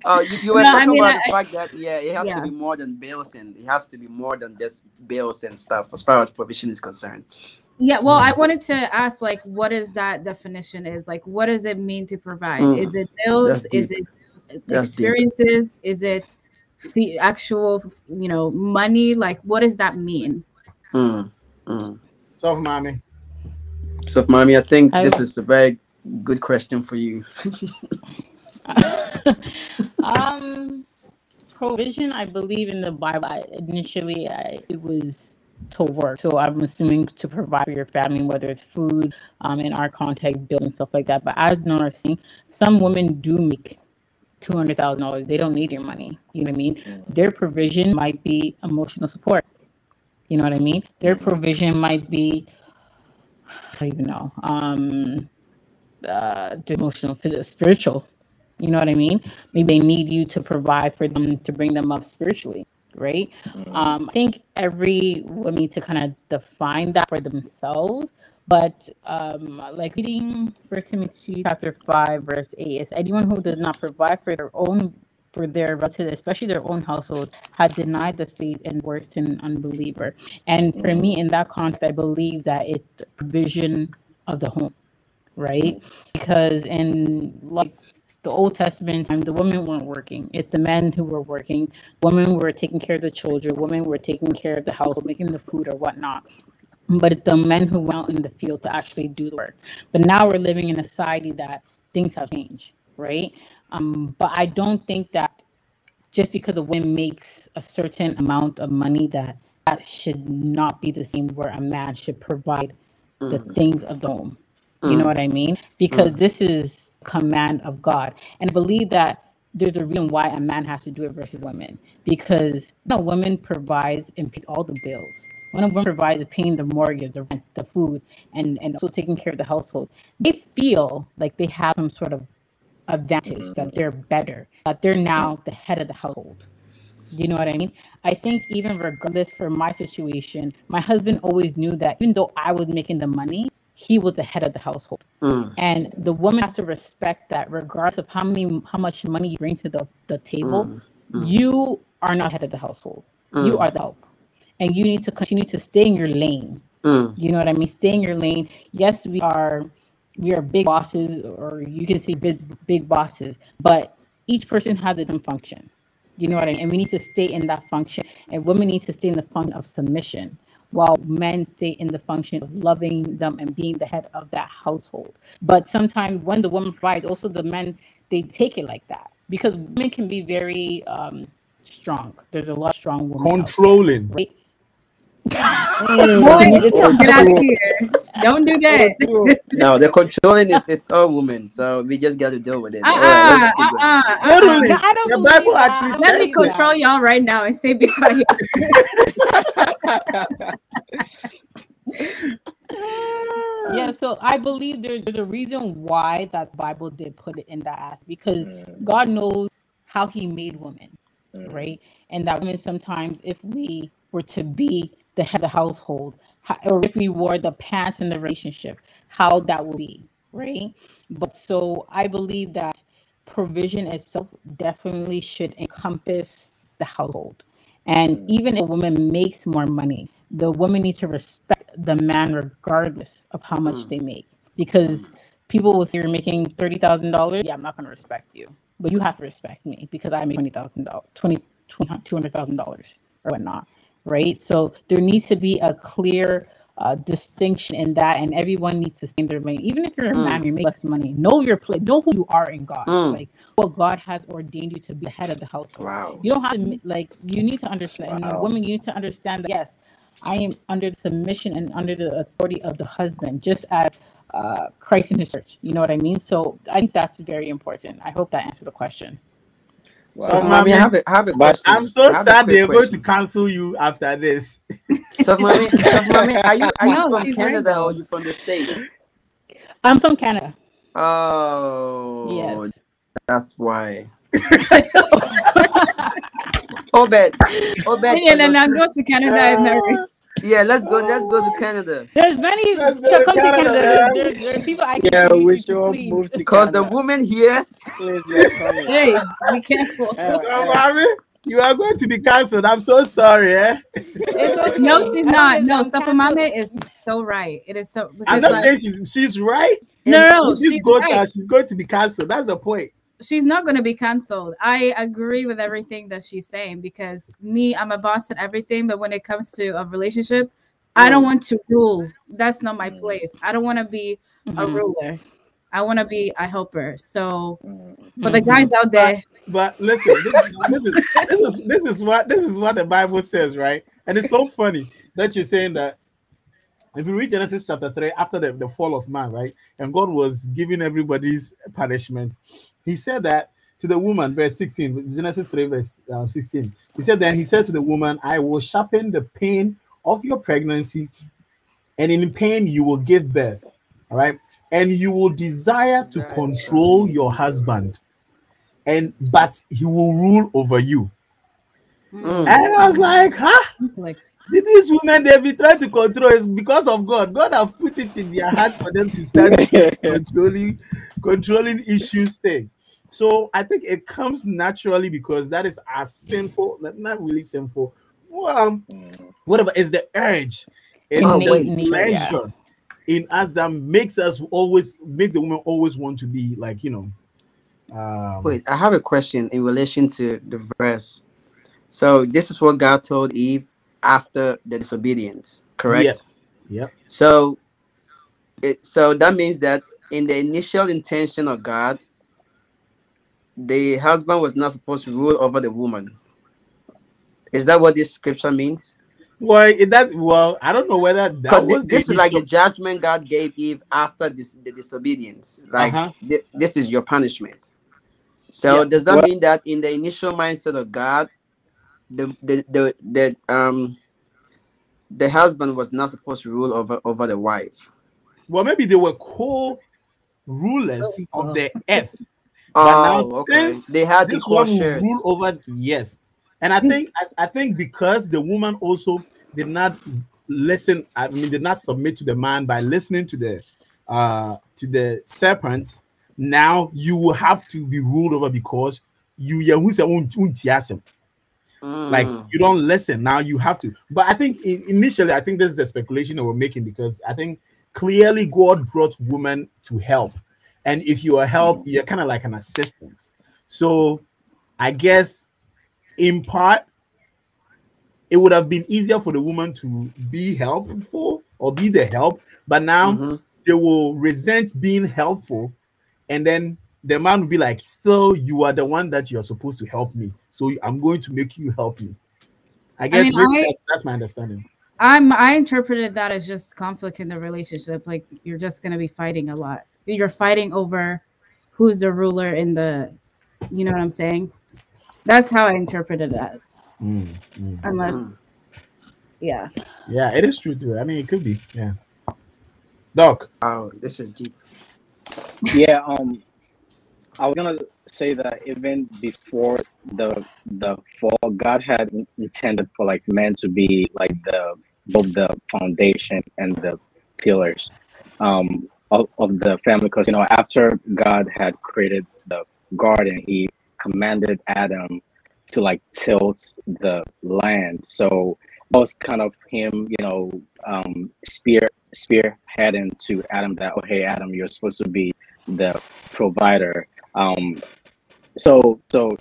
Oh, you were talking about the fact that it has to be more than bills, and it has to be more than just bills and stuff as far as provision is concerned. Yeah, well, I wanted to ask, like, what is that definition? Is like, what does it mean to provide? Is it bills? Is it experiences? Is it the actual, money? Like, what does that mean? Sofmami, I think this is a very good question for you. Provision, I believe in the Bible. Initially, it was to work. So I'm assuming to provide for your family, whether it's food, in our context, bills and stuff like that. But as Nora saying, some women do make $200,000. They don't need your money. You know what I mean? Their provision might be emotional support. You know what I mean? Their provision might be, I don't even know, the emotional, physical, spiritual. You know what I mean? Maybe they need you to provide for them to bring them up spiritually, right? I think every woman needs to kind of define that for themselves. But like reading First Timothy chapter 5 verse 8, it's anyone who does not provide for their relatives, especially their own household, had denied the faith and works in unbeliever. And for me, in that context, I believe that it's the provision of the home, right? Because in like the Old Testament time, the women weren't working. It's the men who were working. Women were taking care of the children. Women were taking care of the household, making the food or whatnot. But it's the men who went out in the field to actually do the work. But now we're living in a society that things have changed, right? But I don't think that just because a woman makes a certain amount of money that should not be the same where a man should provide the things of the home. You know what I mean? Because this is command of God. And I believe that there's a reason why a man has to do it versus women. Because a woman provides and pays all the bills. When a woman provides paying the mortgage, the rent, the food, and also taking care of the household, they feel like they have some sort of advantage, that they're better, that they're now the head of the household. You know what I mean? I think even regardless for my situation, my husband always knew that even though I was making the money, he was the head of the household. And the woman has to respect that regardless of how much money you bring to the table, you are not head of the household. You are the help. And you need to continue to stay in your lane. You know what I mean? Stay in your lane. Yes, we are big bosses, or you can say big bosses, but each person has a different function. You know what I mean? And we need to stay in that function. And women need to stay in the function of submission, while men stay in the function of loving them and being the head of that household. But sometimes when the woman provides, also the men, they take it like that. Because women can be very strong. There's a lot of strong women Controlling. out there, right? Boy, get out of here. Don't do that. No, the controlling is it's all women, so we just got to deal with it. Literally, I don't the believe Bible that. actually Let me says that. control y'all right now and say be quiet. Yeah, so I believe there's a reason why that Bible did put it in that aspect, because God knows how He made women, right? And that women sometimes, if we were to be the head of the household, or if we wore the pants in the relationship, how that would be, right? But so I believe that provision itself definitely should encompass the household. And even if a woman makes more money, the woman needs to respect the man regardless of how much they make. Because people will say you're making $30,000. Yeah, I'm not going to respect you. But you have to respect me because I make $20,000, $200,000 or whatnot. Right? So there needs to be a clear distinction in that, and everyone needs to stay in their lane. Even if you're a man, you make less money. Know your place. Know who you are in God. Like, well, God has ordained you to be the head of the household. Wow. You don't have to like. You need to understand. And women, you need to understand that yes, I am under the submission and under the authority of the husband, just as Christ in His church. You know what I mean? So I think that's very important. I hope that answers the question. So, Mommy, I have a question. I'm so I have a sad quick they're going to question. cancel you after this. So, Mommy, are you No, from she's Canada right, or you from the States? I'm from Canada. Oh, Yes. that's why. Obed, and I go to Canada and marry. yeah, let's go to Canada. There's many. Let's go Shall to come to Canada, Canada. man. There's people I can Yeah, introduce we you to, should all please. move to Because the Canada. woman here, Please, we are coming. Hey, be careful. Mommy, you are going to be cancelled. I'm so sorry, eh? It's okay. No, she's I not. think No, I'm Suffer Mama is so right. It is so I'm because not like saying she's right. no, With this she's quota, right. she's going to be cancelled. That's the point. She's not going to be canceled. I agree with everything that she's saying because me, I'm a boss at everything, but when it comes to a relationship, I don't want to rule. That's not my place. I don't want to be a ruler. I want to be a helper. So for the guys out there, But listen, this is what the Bible says, right? And it's so funny that you're saying that. If you read Genesis chapter 3, after the fall of man, right, and God was giving everybody's punishment, He said that to the woman, verse 16, Genesis 3, verse 16. He said, then he said to the woman, I will sharpen the pain of your pregnancy, and in pain you will give birth. All right. And you will desire to control your husband, but he will rule over you. And I was like, huh? See, these women, they be trying to control is because of God. God have put it in their hearts for them to start controlling issues thing. So I think it comes naturally because that is as sinful, not really sinful. Well, whatever is the urge, it's the pleasure in us that makes the woman always want to be like, Wait, I have a question in relation to the verse. So this is what God told Eve after the disobedience, correct? Yeah. So that means that in the initial intention of God, the husband was not supposed to rule over the woman. Is that what this scripture means? Well, I don't know whether that was this is like the judgment God gave Eve after the disobedience. Like this is your punishment. So does that mean that in the initial mindset of God, the husband was not supposed to rule over the wife? Well, maybe they were co-rulers of the earth. But now, since they had this equal one will shares. rule over, yes. And I think because the woman also did not listen, did not submit to the man by listening to the serpent. Now you will have to be ruled over because like you don't listen. Now you have to. But I think initially, I think this is the speculation that we're making because I think clearly God brought women to help. And if you are help, you're kind of like an assistant. So I guess in part, it would have been easier for the woman to be helpful or be the help. But now they will resent being helpful. And then the man will be like, still, you are the one that you're supposed to help me. So I'm going to make you help me. I guess that's my understanding. I interpreted that as just conflict in the relationship. Like you're just going to be fighting a lot. You're fighting over who's the ruler in the, you know what I'm saying? That's how I interpreted that. Unless, yeah, it is true too. I mean, it could be, yeah. Doc. Oh, this is deep. Yeah, I was gonna say that even before the fall, God had intended for like men to be like both the foundation and the pillars of the family, because after God had created the garden, He commanded Adam to like tilt the land. So that was kind of him, spearheading to Adam that, oh hey Adam, you're supposed to be the provider. So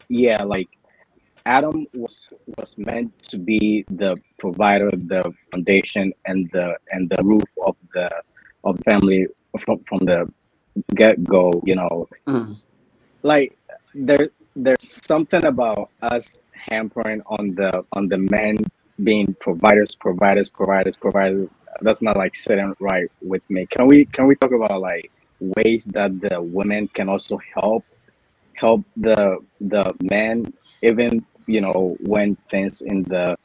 yeah, like Adam was meant to be the provider, the foundation, and the roof of the family from the get go. Like there's something about us hampering on the men being providers. That's not like sitting right with me. Can we talk about like ways that the women can also help the men, even when things in the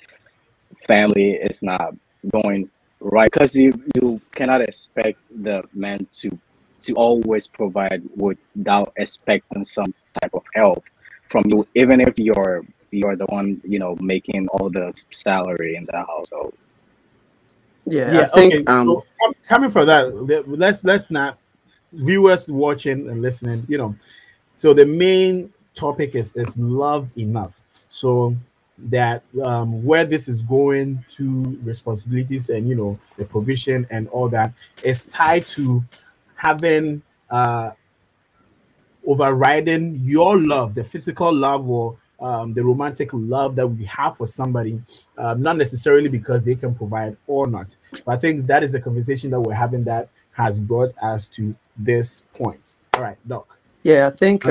family is not going right, because you cannot expect the men to always provide without expecting some type of help from you, even if you're the one making all the salary in the household. I think okay. So, coming from that, let's not, viewers watching and listening, so the main topic is love enough? So that where this is going to responsibilities and the provision and all that is tied to having overriding your love, the physical love or the romantic love that we have for somebody, not necessarily because they can provide or not. So I think that is the conversation that we're having that has brought us to this point. All right, Doc. Yeah, I think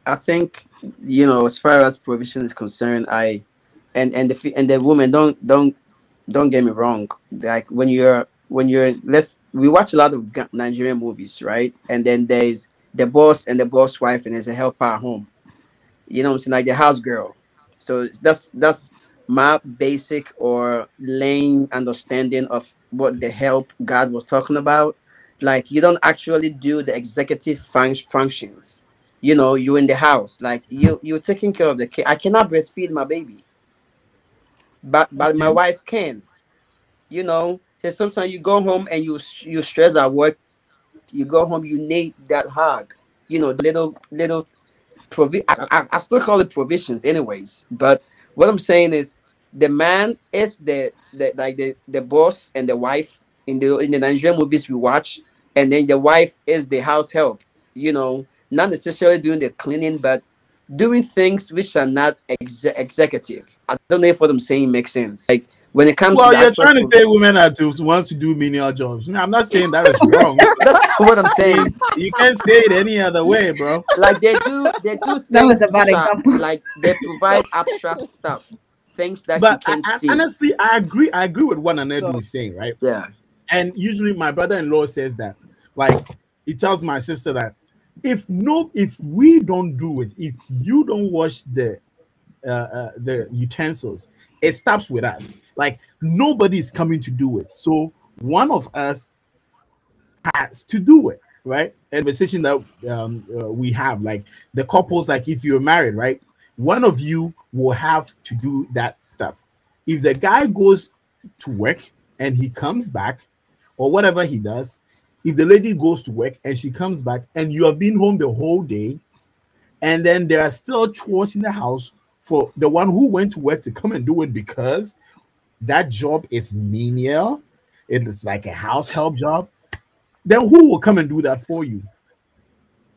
as far as provision is concerned, and the woman, don't get me wrong. Like when you're we watch a lot of Nigerian movies, right? And then there's the boss and the boss wife, and there's a helper at home. You know what I'm saying? Like the house girl. So that's my basic or lane understanding of what the help God was talking about. Like you don't actually do the executive functions. You know, you in the house, like you're taking care of the kid. I cannot breastfeed my baby, but my Okay. wife can. You know, so sometimes you go home and you stress at work. You go home, you need that hug. You know, little I still call it provisions anyways, but what I'm saying is the man is the boss and the wife in the Nigerian movies we watch, and then the wife is the house help, you know, not necessarily doing the cleaning, but doing things which are not executive. I don't know if what I'm saying makes sense. Like when it comes to Well, the you're actual trying to say women are to wants to do menial jobs. No, I'm not saying that is wrong. that's what I'm I mean, saying. you can't say it any other way, bro. Like they do That was things a bad which are example. like they provide abstract stuff, things that you But can't see. honestly, I agree. I agree with what Anedu So is saying, right? yeah, And usually, my brother-in-law says that, like, he tells my sister that if we don't do it, if you don't wash the utensils, it stops with us. Like nobody is coming to do it, so one of us has to do it, right? And the decision that we have, like the couples, like if you're married, right, one of you will have to do that stuff. If the guy goes to work and he comes back, or whatever he does, if the lady goes to work and she comes back and you have been home the whole day, and then there are still chores in the house for the one who went to work to come and do it because that job is menial, it's like a house help job, then who will come and do that for you?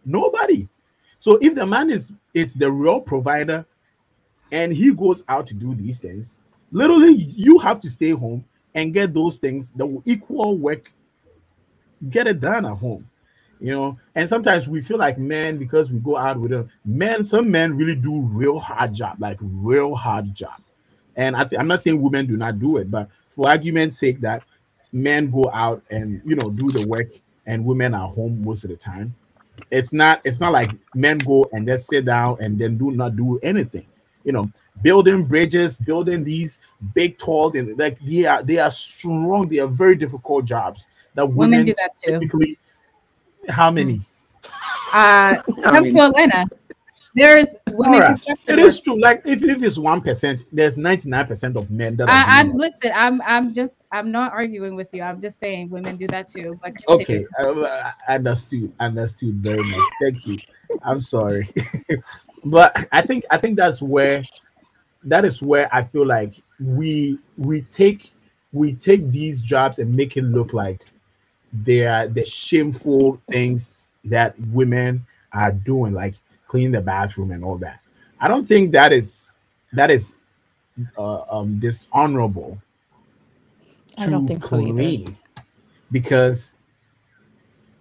Nobody. So if the man is it's the real provider and he goes out to do these things, literally you have to stay home and get those things that will equal work, get it done at home. You know, and sometimes we feel like men, because we go out with them, men, some men really do real hard job, like real hard job. And I'm not saying women do not do it, but for argument's sake, that men go out and do the work and women are home most of the time. It's not like men go and just sit down and then do not do anything. You know, building bridges, building these big tall and like they are strong, they are very difficult jobs that Women do women that too. typically. How many? I Come mean, to Atlanta. There's All women right, it construction is work. true. Like if it's 1%, there's 99% of men that are doing I'm that. listen. I'm not arguing with you. I'm just saying women do that too. But continue. Okay, understood very much. Thank you. I'm sorry, but I think that is where I feel like we take these jobs and make it look like they are the shameful things that women are doing, like cleaning the bathroom and all that. I don't think that is dishonorable I don't to think so either. clean, because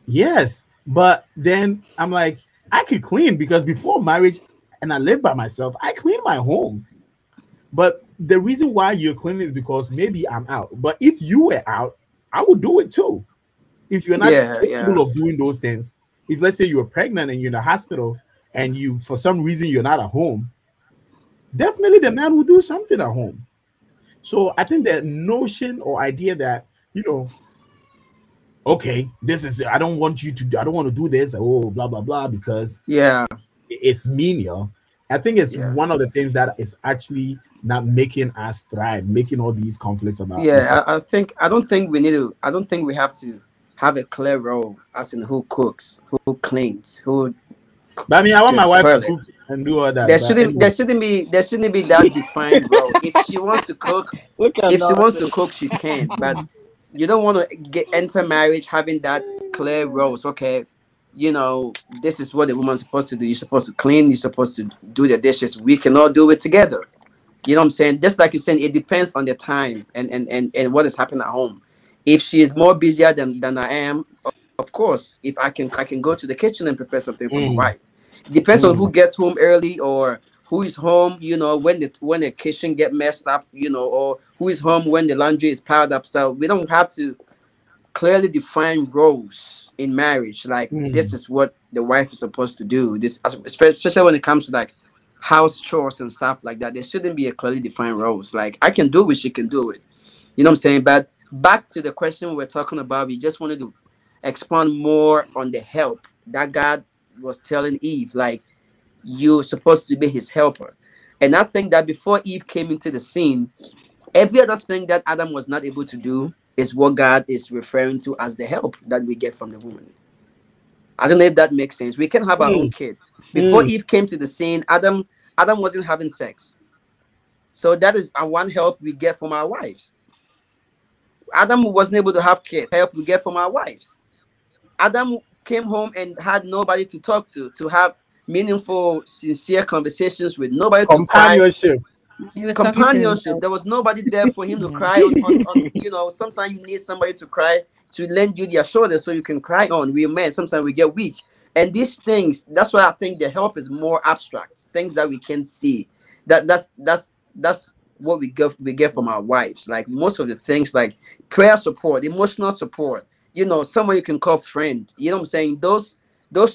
yes, but then I'm like, I could clean because before marriage and I live by myself, I clean my home. But the reason why you're cleaning is because maybe I'm out. But if you were out, I would do it too. If you're not yeah, yeah, capable of doing those things, if let's say you're pregnant and you're in the hospital and you for some reason you're not at home, definitely the man will do something at home. So I think that notion or idea that, you know, okay, this is I don't want to do this, oh blah blah blah, because yeah, it's menial. I think it's yeah, one of the things that is actually not making us thrive, making all these conflicts about this. yeah. I don't think we have to have a clear role as in who cooks, who cleans, who But I mean, I want the my wife to toilet. cook and do all that. There But shouldn't anyway, there shouldn't be that defined role. If she wants to cook, Look at if she wants to nonsense. cook, she can. But you don't want to get enter marriage having that clear roles. Okay, you know this is what the woman's supposed to do. You're supposed to clean. You're supposed to do the dishes. We cannot do it together. You know what I'm saying? Just like you're saying, it depends on the time and what is happening at home. If she is more busier than I am, of course, if I can go to the kitchen and prepare something for my mm, wife. It depends on who mm. gets home early or who is home. You know when the kitchen get messed up. You know or who is home when the laundry is piled up. So we don't have to clearly defined roles in marriage. Like this Mm. is what the wife is supposed to do. This, especially when it comes to like house chores and stuff like that. There shouldn't be a clearly defined roles. Like I can do it, she can do it. You know what I'm saying? But back to the question we're talking about, we just wanted to expand more on the help that God was telling Eve. Like you're supposed to be his helper. And I think that before Eve came into the scene, every other thing that Adam was not able to do is what God is referring to as the help that we get from the woman. I don't know if that makes sense. We can have our own Mm. kids. Before Mm. Eve came to the scene, Adam wasn't having sex. So that is one help we get from our wives. Adam wasn't able to have kids. Help we get from our wives. Adam came home and had nobody to talk to have meaningful, sincere conversations with, nobody to cry. Companionship. He was talking to Companionship. himself. There was nobody there for him to Yeah. cry on. You know, sometimes you need somebody to cry, to lend you their shoulder so you can cry on. We men sometimes we get weak. And these things, that's why I think the help is more abstract, things that we can see. That's what we get from our wives. Like most of the things like prayer support, emotional support, someone you can call friend. You know what I'm saying? Those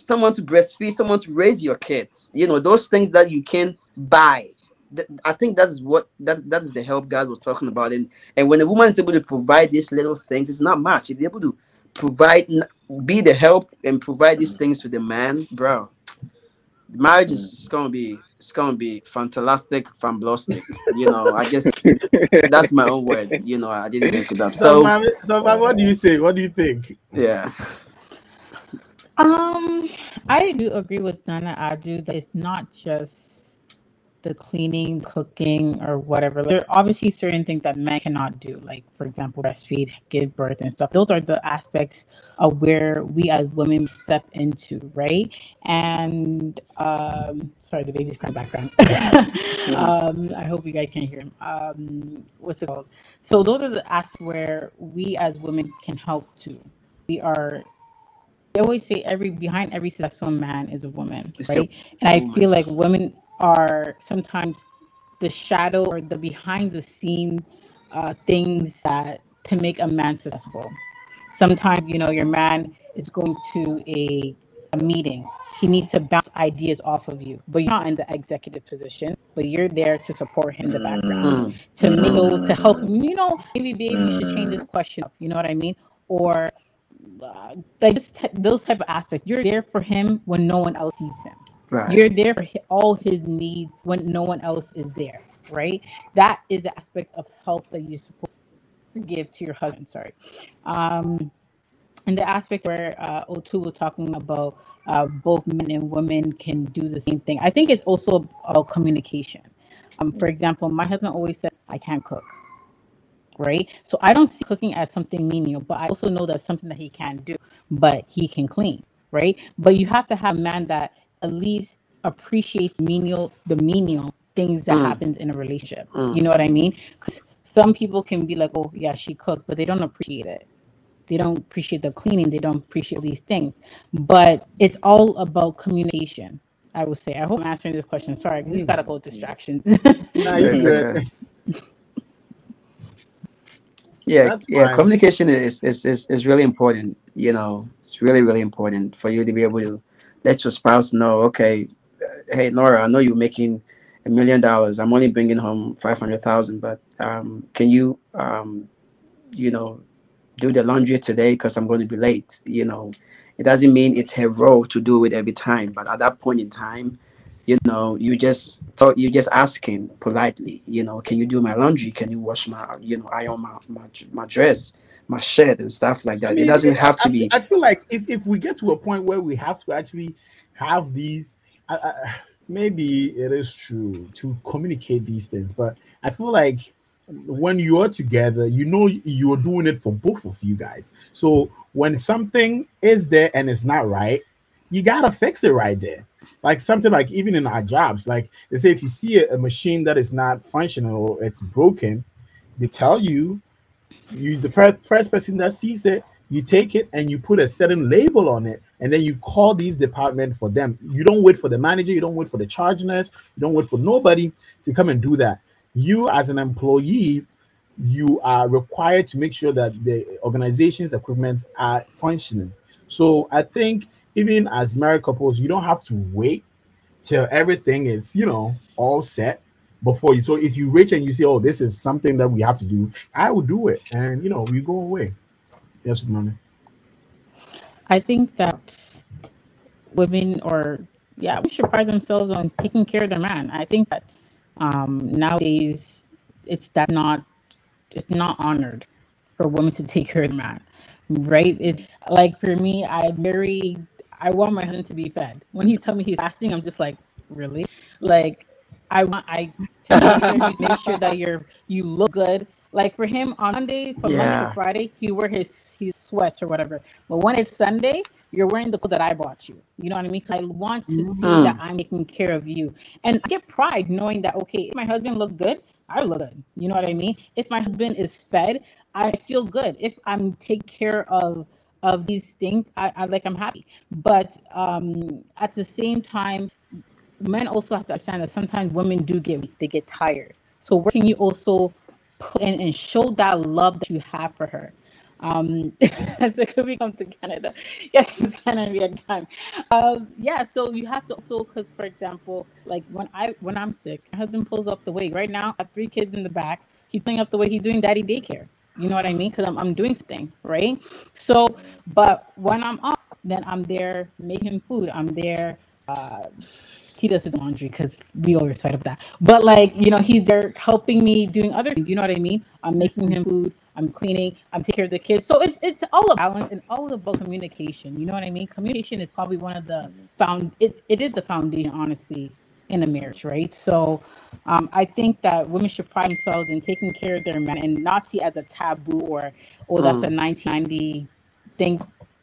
someone to breastfeed, someone to raise your kids, those things that you can buy. I think that is the help God was talking about. And when a woman is able to provide these little things, it's not much. If they're able to provide, be the help and provide these things to the man, bro, marriage is it's gonna be fantastic, fantastic. I guess that's my own word. I didn't make it up. So, So mommy, what do you say? What do you think? yeah. I do agree with Nana Adu that it's not just the cleaning, cooking, or whatever. Like, there are obviously certain things that men cannot do, like for example, breastfeed, give birth, and stuff. Those are the aspects of where we as women step into, right? And sorry, the baby's crying background. I hope you guys can hear him. What's it called? So those are the aspects where we as women can help too. We are, they always say behind every successful man is a woman, It's a right? And I woman. feel like women are sometimes the shadow or the behind the scene things that to make a man successful. Sometimes, your man is going to a meeting. He needs to bounce ideas off of you, but you're not in the executive position, but you're there to support him in the background, Mm, to make mm, to help him, maybe babe, you should change this question up. You know what I mean? Or like those type of aspects. You're there for him when no one else sees him. right. You're there for all his needs when no one else is there, right? That is the aspect of help that you're supposed to give to your husband. Sorry. And the aspect where O2 was talking about both men and women can do the same thing. I think it's also about communication. For example, my husband always said, I can't cook, right? So I don't see cooking as something menial, but I also know that's something that he can do, but he can clean, right? But you have to have a man that at least appreciates the menial things that Mm, happens in a relationship. mm. You know what I mean? Because some people can be like, oh yeah, she cooked, but they don't appreciate it. They don't appreciate the cleaning. They don't appreciate these things. But it's all about communication, I would say. I hope I'm answering this question. Sorry, I just got a couple distractions. Nah, Yeah, you it's good. okay. Yeah, That's yeah. fine. Communication is really important. It's really, really important for you to be able to let your spouse know. Okay, hey Nora, I know you're making $1 million. I'm only bringing home 500,000, but can you you know do the laundry today because I'm going to be late. It doesn't mean it's her role to do it every time, but at that point in time, you just asking politely, can you do my laundry? Can you wash my, iron my dress, my shirt and stuff like I that. It mean, doesn't have to be. I feel like if we get to a point where we have to actually have these, maybe it is true to communicate these things, but I feel like when you're together, you're doing it for both of you guys. So when something is there and it's not right, you gotta fix it right there. Like something like even in our jobs, like they say if you see a machine that is not functional or it's broken, they tell you first person that sees it, you take it and you put a certain label on it, and then you call these department for them. You don't wait for the manager, you don't wait for the charge nurse, you don't wait for nobody to come and do that. You as an employee, you are required to make sure that the organization's equipment are functioning. So I think even as married couples, you don't have to wait till everything is, all set before you. So if you reach and you say, "Oh, this is something that we have to do," I will do it, and we go away. Yes, mommy. I think that women, or yeah, we should pride themselves on taking care of their man. I think that nowadays it's not honored for women to take care of their man, right? It's like, for me, I want my husband to be fed. When he tell me he's fasting, I'm just like, really? Like, I to take care of you, make sure that you look good. Like, for him, on Monday, from Monday to Yeah. Friday, he wear his sweats or whatever. But when it's Sunday, you're wearing the clothes that I bought you. You know what I mean? 'Cause I want to see that Mm. I'm taking care of you, and I get pride knowing that, okay, if my husband look good, I look good. You know what I mean? If my husband is fed, I feel good. If I'm taking care of these things, I'm happy. But at the same time, men also have to understand that sometimes women do get weak, they get tired. So where can you also put in and show that love that you have for her? So could we come to Canada? Yes, it's Canada, we had time. Yeah, so you have to also, because, for example, like, when I'm sick, my husband pulls up the weight. Right now, I have 3 kids in the back. He's pulling up the weight. He's doing daddy daycare. You know what I mean? Because I'm doing something, right? So, but when I'm off, then I'm there making him food. I'm there. He does his laundry because we always fight about that. But, like, he's there helping me doing other things. You know what I mean? I'm making him food. I'm cleaning. I'm taking care of the kids. So it's all about balance and all about communication. You know what I mean? Communication is probably one of the it is the foundation, honestly, in a marriage, right? So I think that women should pride themselves in taking care of their men and not see it as a taboo, or, oh, that's a Mm. 1990 thing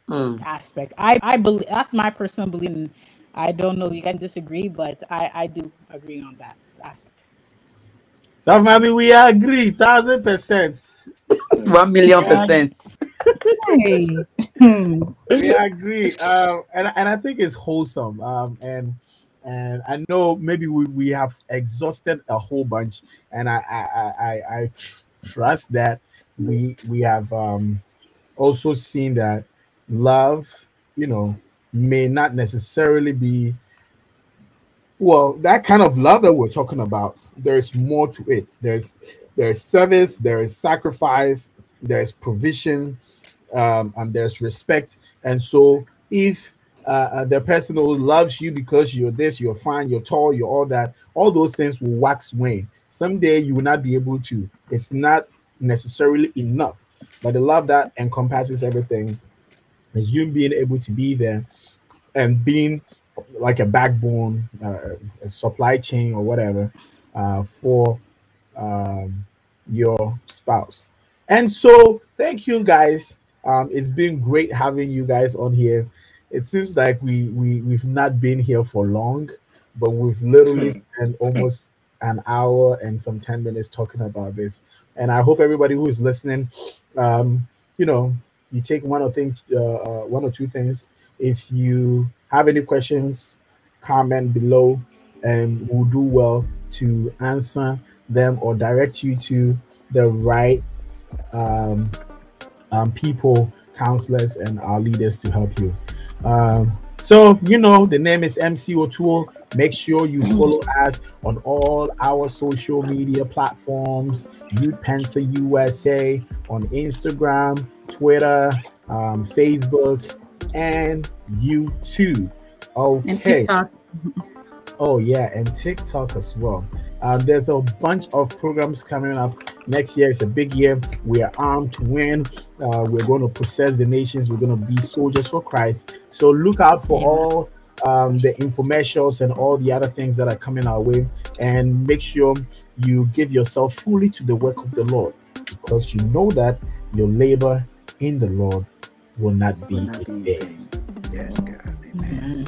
Mm. aspect. I believe that's my personal belief, and I don't know, you can disagree, but I do agree on that aspect. So, mommy, we agree 1,000%. 1,000,000%. Hey. Hmm. We agree, and I think it's wholesome, and I know maybe we have exhausted a whole bunch, and I trust that we have also seen that love, may not necessarily be, well, that kind of love that we're talking about. There's more to it. There's service, there's sacrifice, there's provision, and there's respect. And so, if the person who loves you because you're this, you're fine, you're tall, you're all that, all those things will wax wane. Someday you will not be able to. It's not necessarily enough. But the love that encompasses everything is you being able to be there and being like a backbone, a supply chain or whatever, for um, your spouse. And so, thank you guys. It's been great having you guys on here. It seems like we've not been here for long, but we've literally spent almost an hour and some 10 minutes talking about this. And I hope everybody who is listening, um, you know, you take one or two things. If you have any questions, comment below, and we'll do well to answer them or direct you to the right um, people, counselors, and our leaders to help you. So, the name is MC O'Toole. Make sure you follow us on all our social media platforms. Youth Pensa USA on Instagram, Twitter, Facebook, and YouTube. And Okay. TikTok. Oh yeah, and TikTok as well. There's a bunch of programs coming up next year. It's a big year. We are armed to win. We're going to possess the nations. We're going to be soldiers for Christ. So look out for all the infomercials and all the other things that are coming our way, and make sure you give yourself fully to the work of the Lord, because you know that your labor in the Lord will not be Will not in be in vain. vain. Yes, God. Amen. Amen.